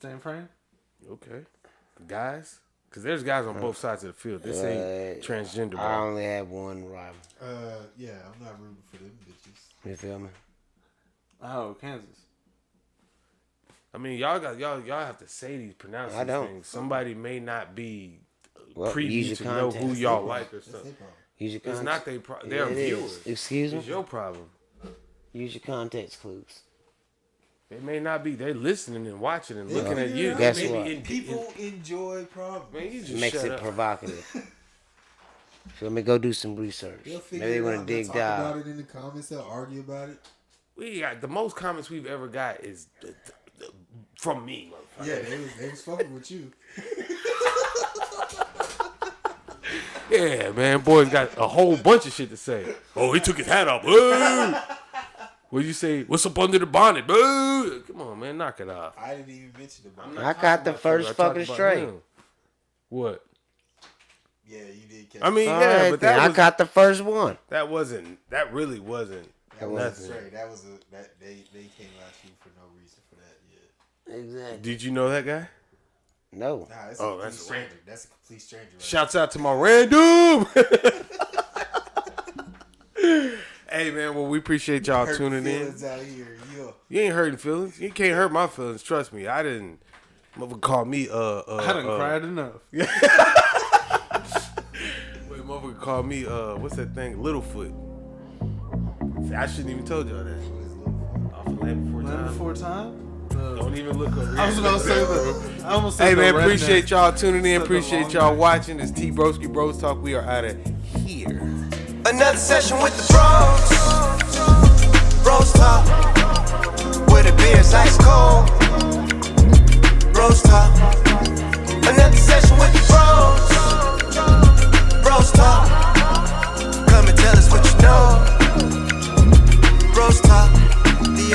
Same frame? Okay. Guys? Because there's guys on both sides of the field. This ain't transgender I ball. only have one rival. Yeah, I'm not rooting for them bitches. You feel me? Oh, Kansas. I mean, y'all have to say these, pronounce I these don't. things. Somebody may not be Well, preview use to your know context. who y'all like or That's something. their problem. Use your It's context. not their It is. viewers. Excuse me? It's your problem. Use your context clues. They may not be. They're listening and watching and looking at you. Guess Maybe what? People enjoy problems. Man, you It just makes shut it up. provocative. Feel me? Go do some research. They'll figure Maybe they it want out. to They'll dig talk down. about it in the comments. They'll argue about it. We got the most comments we've ever got is from me, motherfucker. Yeah, they was fucking with you. Yeah, man. Boys got a whole bunch of shit to say. Oh, he took his hat off. Boo! What you say? What's up under the bonnet? Boo! Come on, man. Knock it off. I didn't even mention the bonnet. I got the first I talked fucking about straight. him. What? Yeah, you did catch I mean, All yeah, right, but then. that I was, got the first one. that wasn't. That really wasn't. that was wasn't nothing. straight. That was that they came at you for no reason for that. Yeah. Exactly. Did you know that guy? No. Nah, that's Oh, a complete that's stranger. That's a complete stranger. Right? Shouts out to my random. Hey man, well we appreciate y'all Hurt tuning in. feelings out here. Yeah. You ain't hurting feelings. You can't hurt my feelings. Trust me. I didn't. Motherfucker called me. I done cried enough. Wait, motherfucker called me. What's that thing? Littlefoot. See, I shouldn't even told y'all that. Off of Land Before Land Time. Before Time? Don't even look over here. I was gonna say that. I almost said Hey the man, redneck. appreciate y'all tuning in. Said the Appreciate long y'all neck. watching. It's T Broski Bros Talk. We are out of here. Another session with the bros. Bros talk. Where the beer's ice cold. Bros talk. Another session with the bros. Bros talk. Come and tell us what you know. Bros talk. The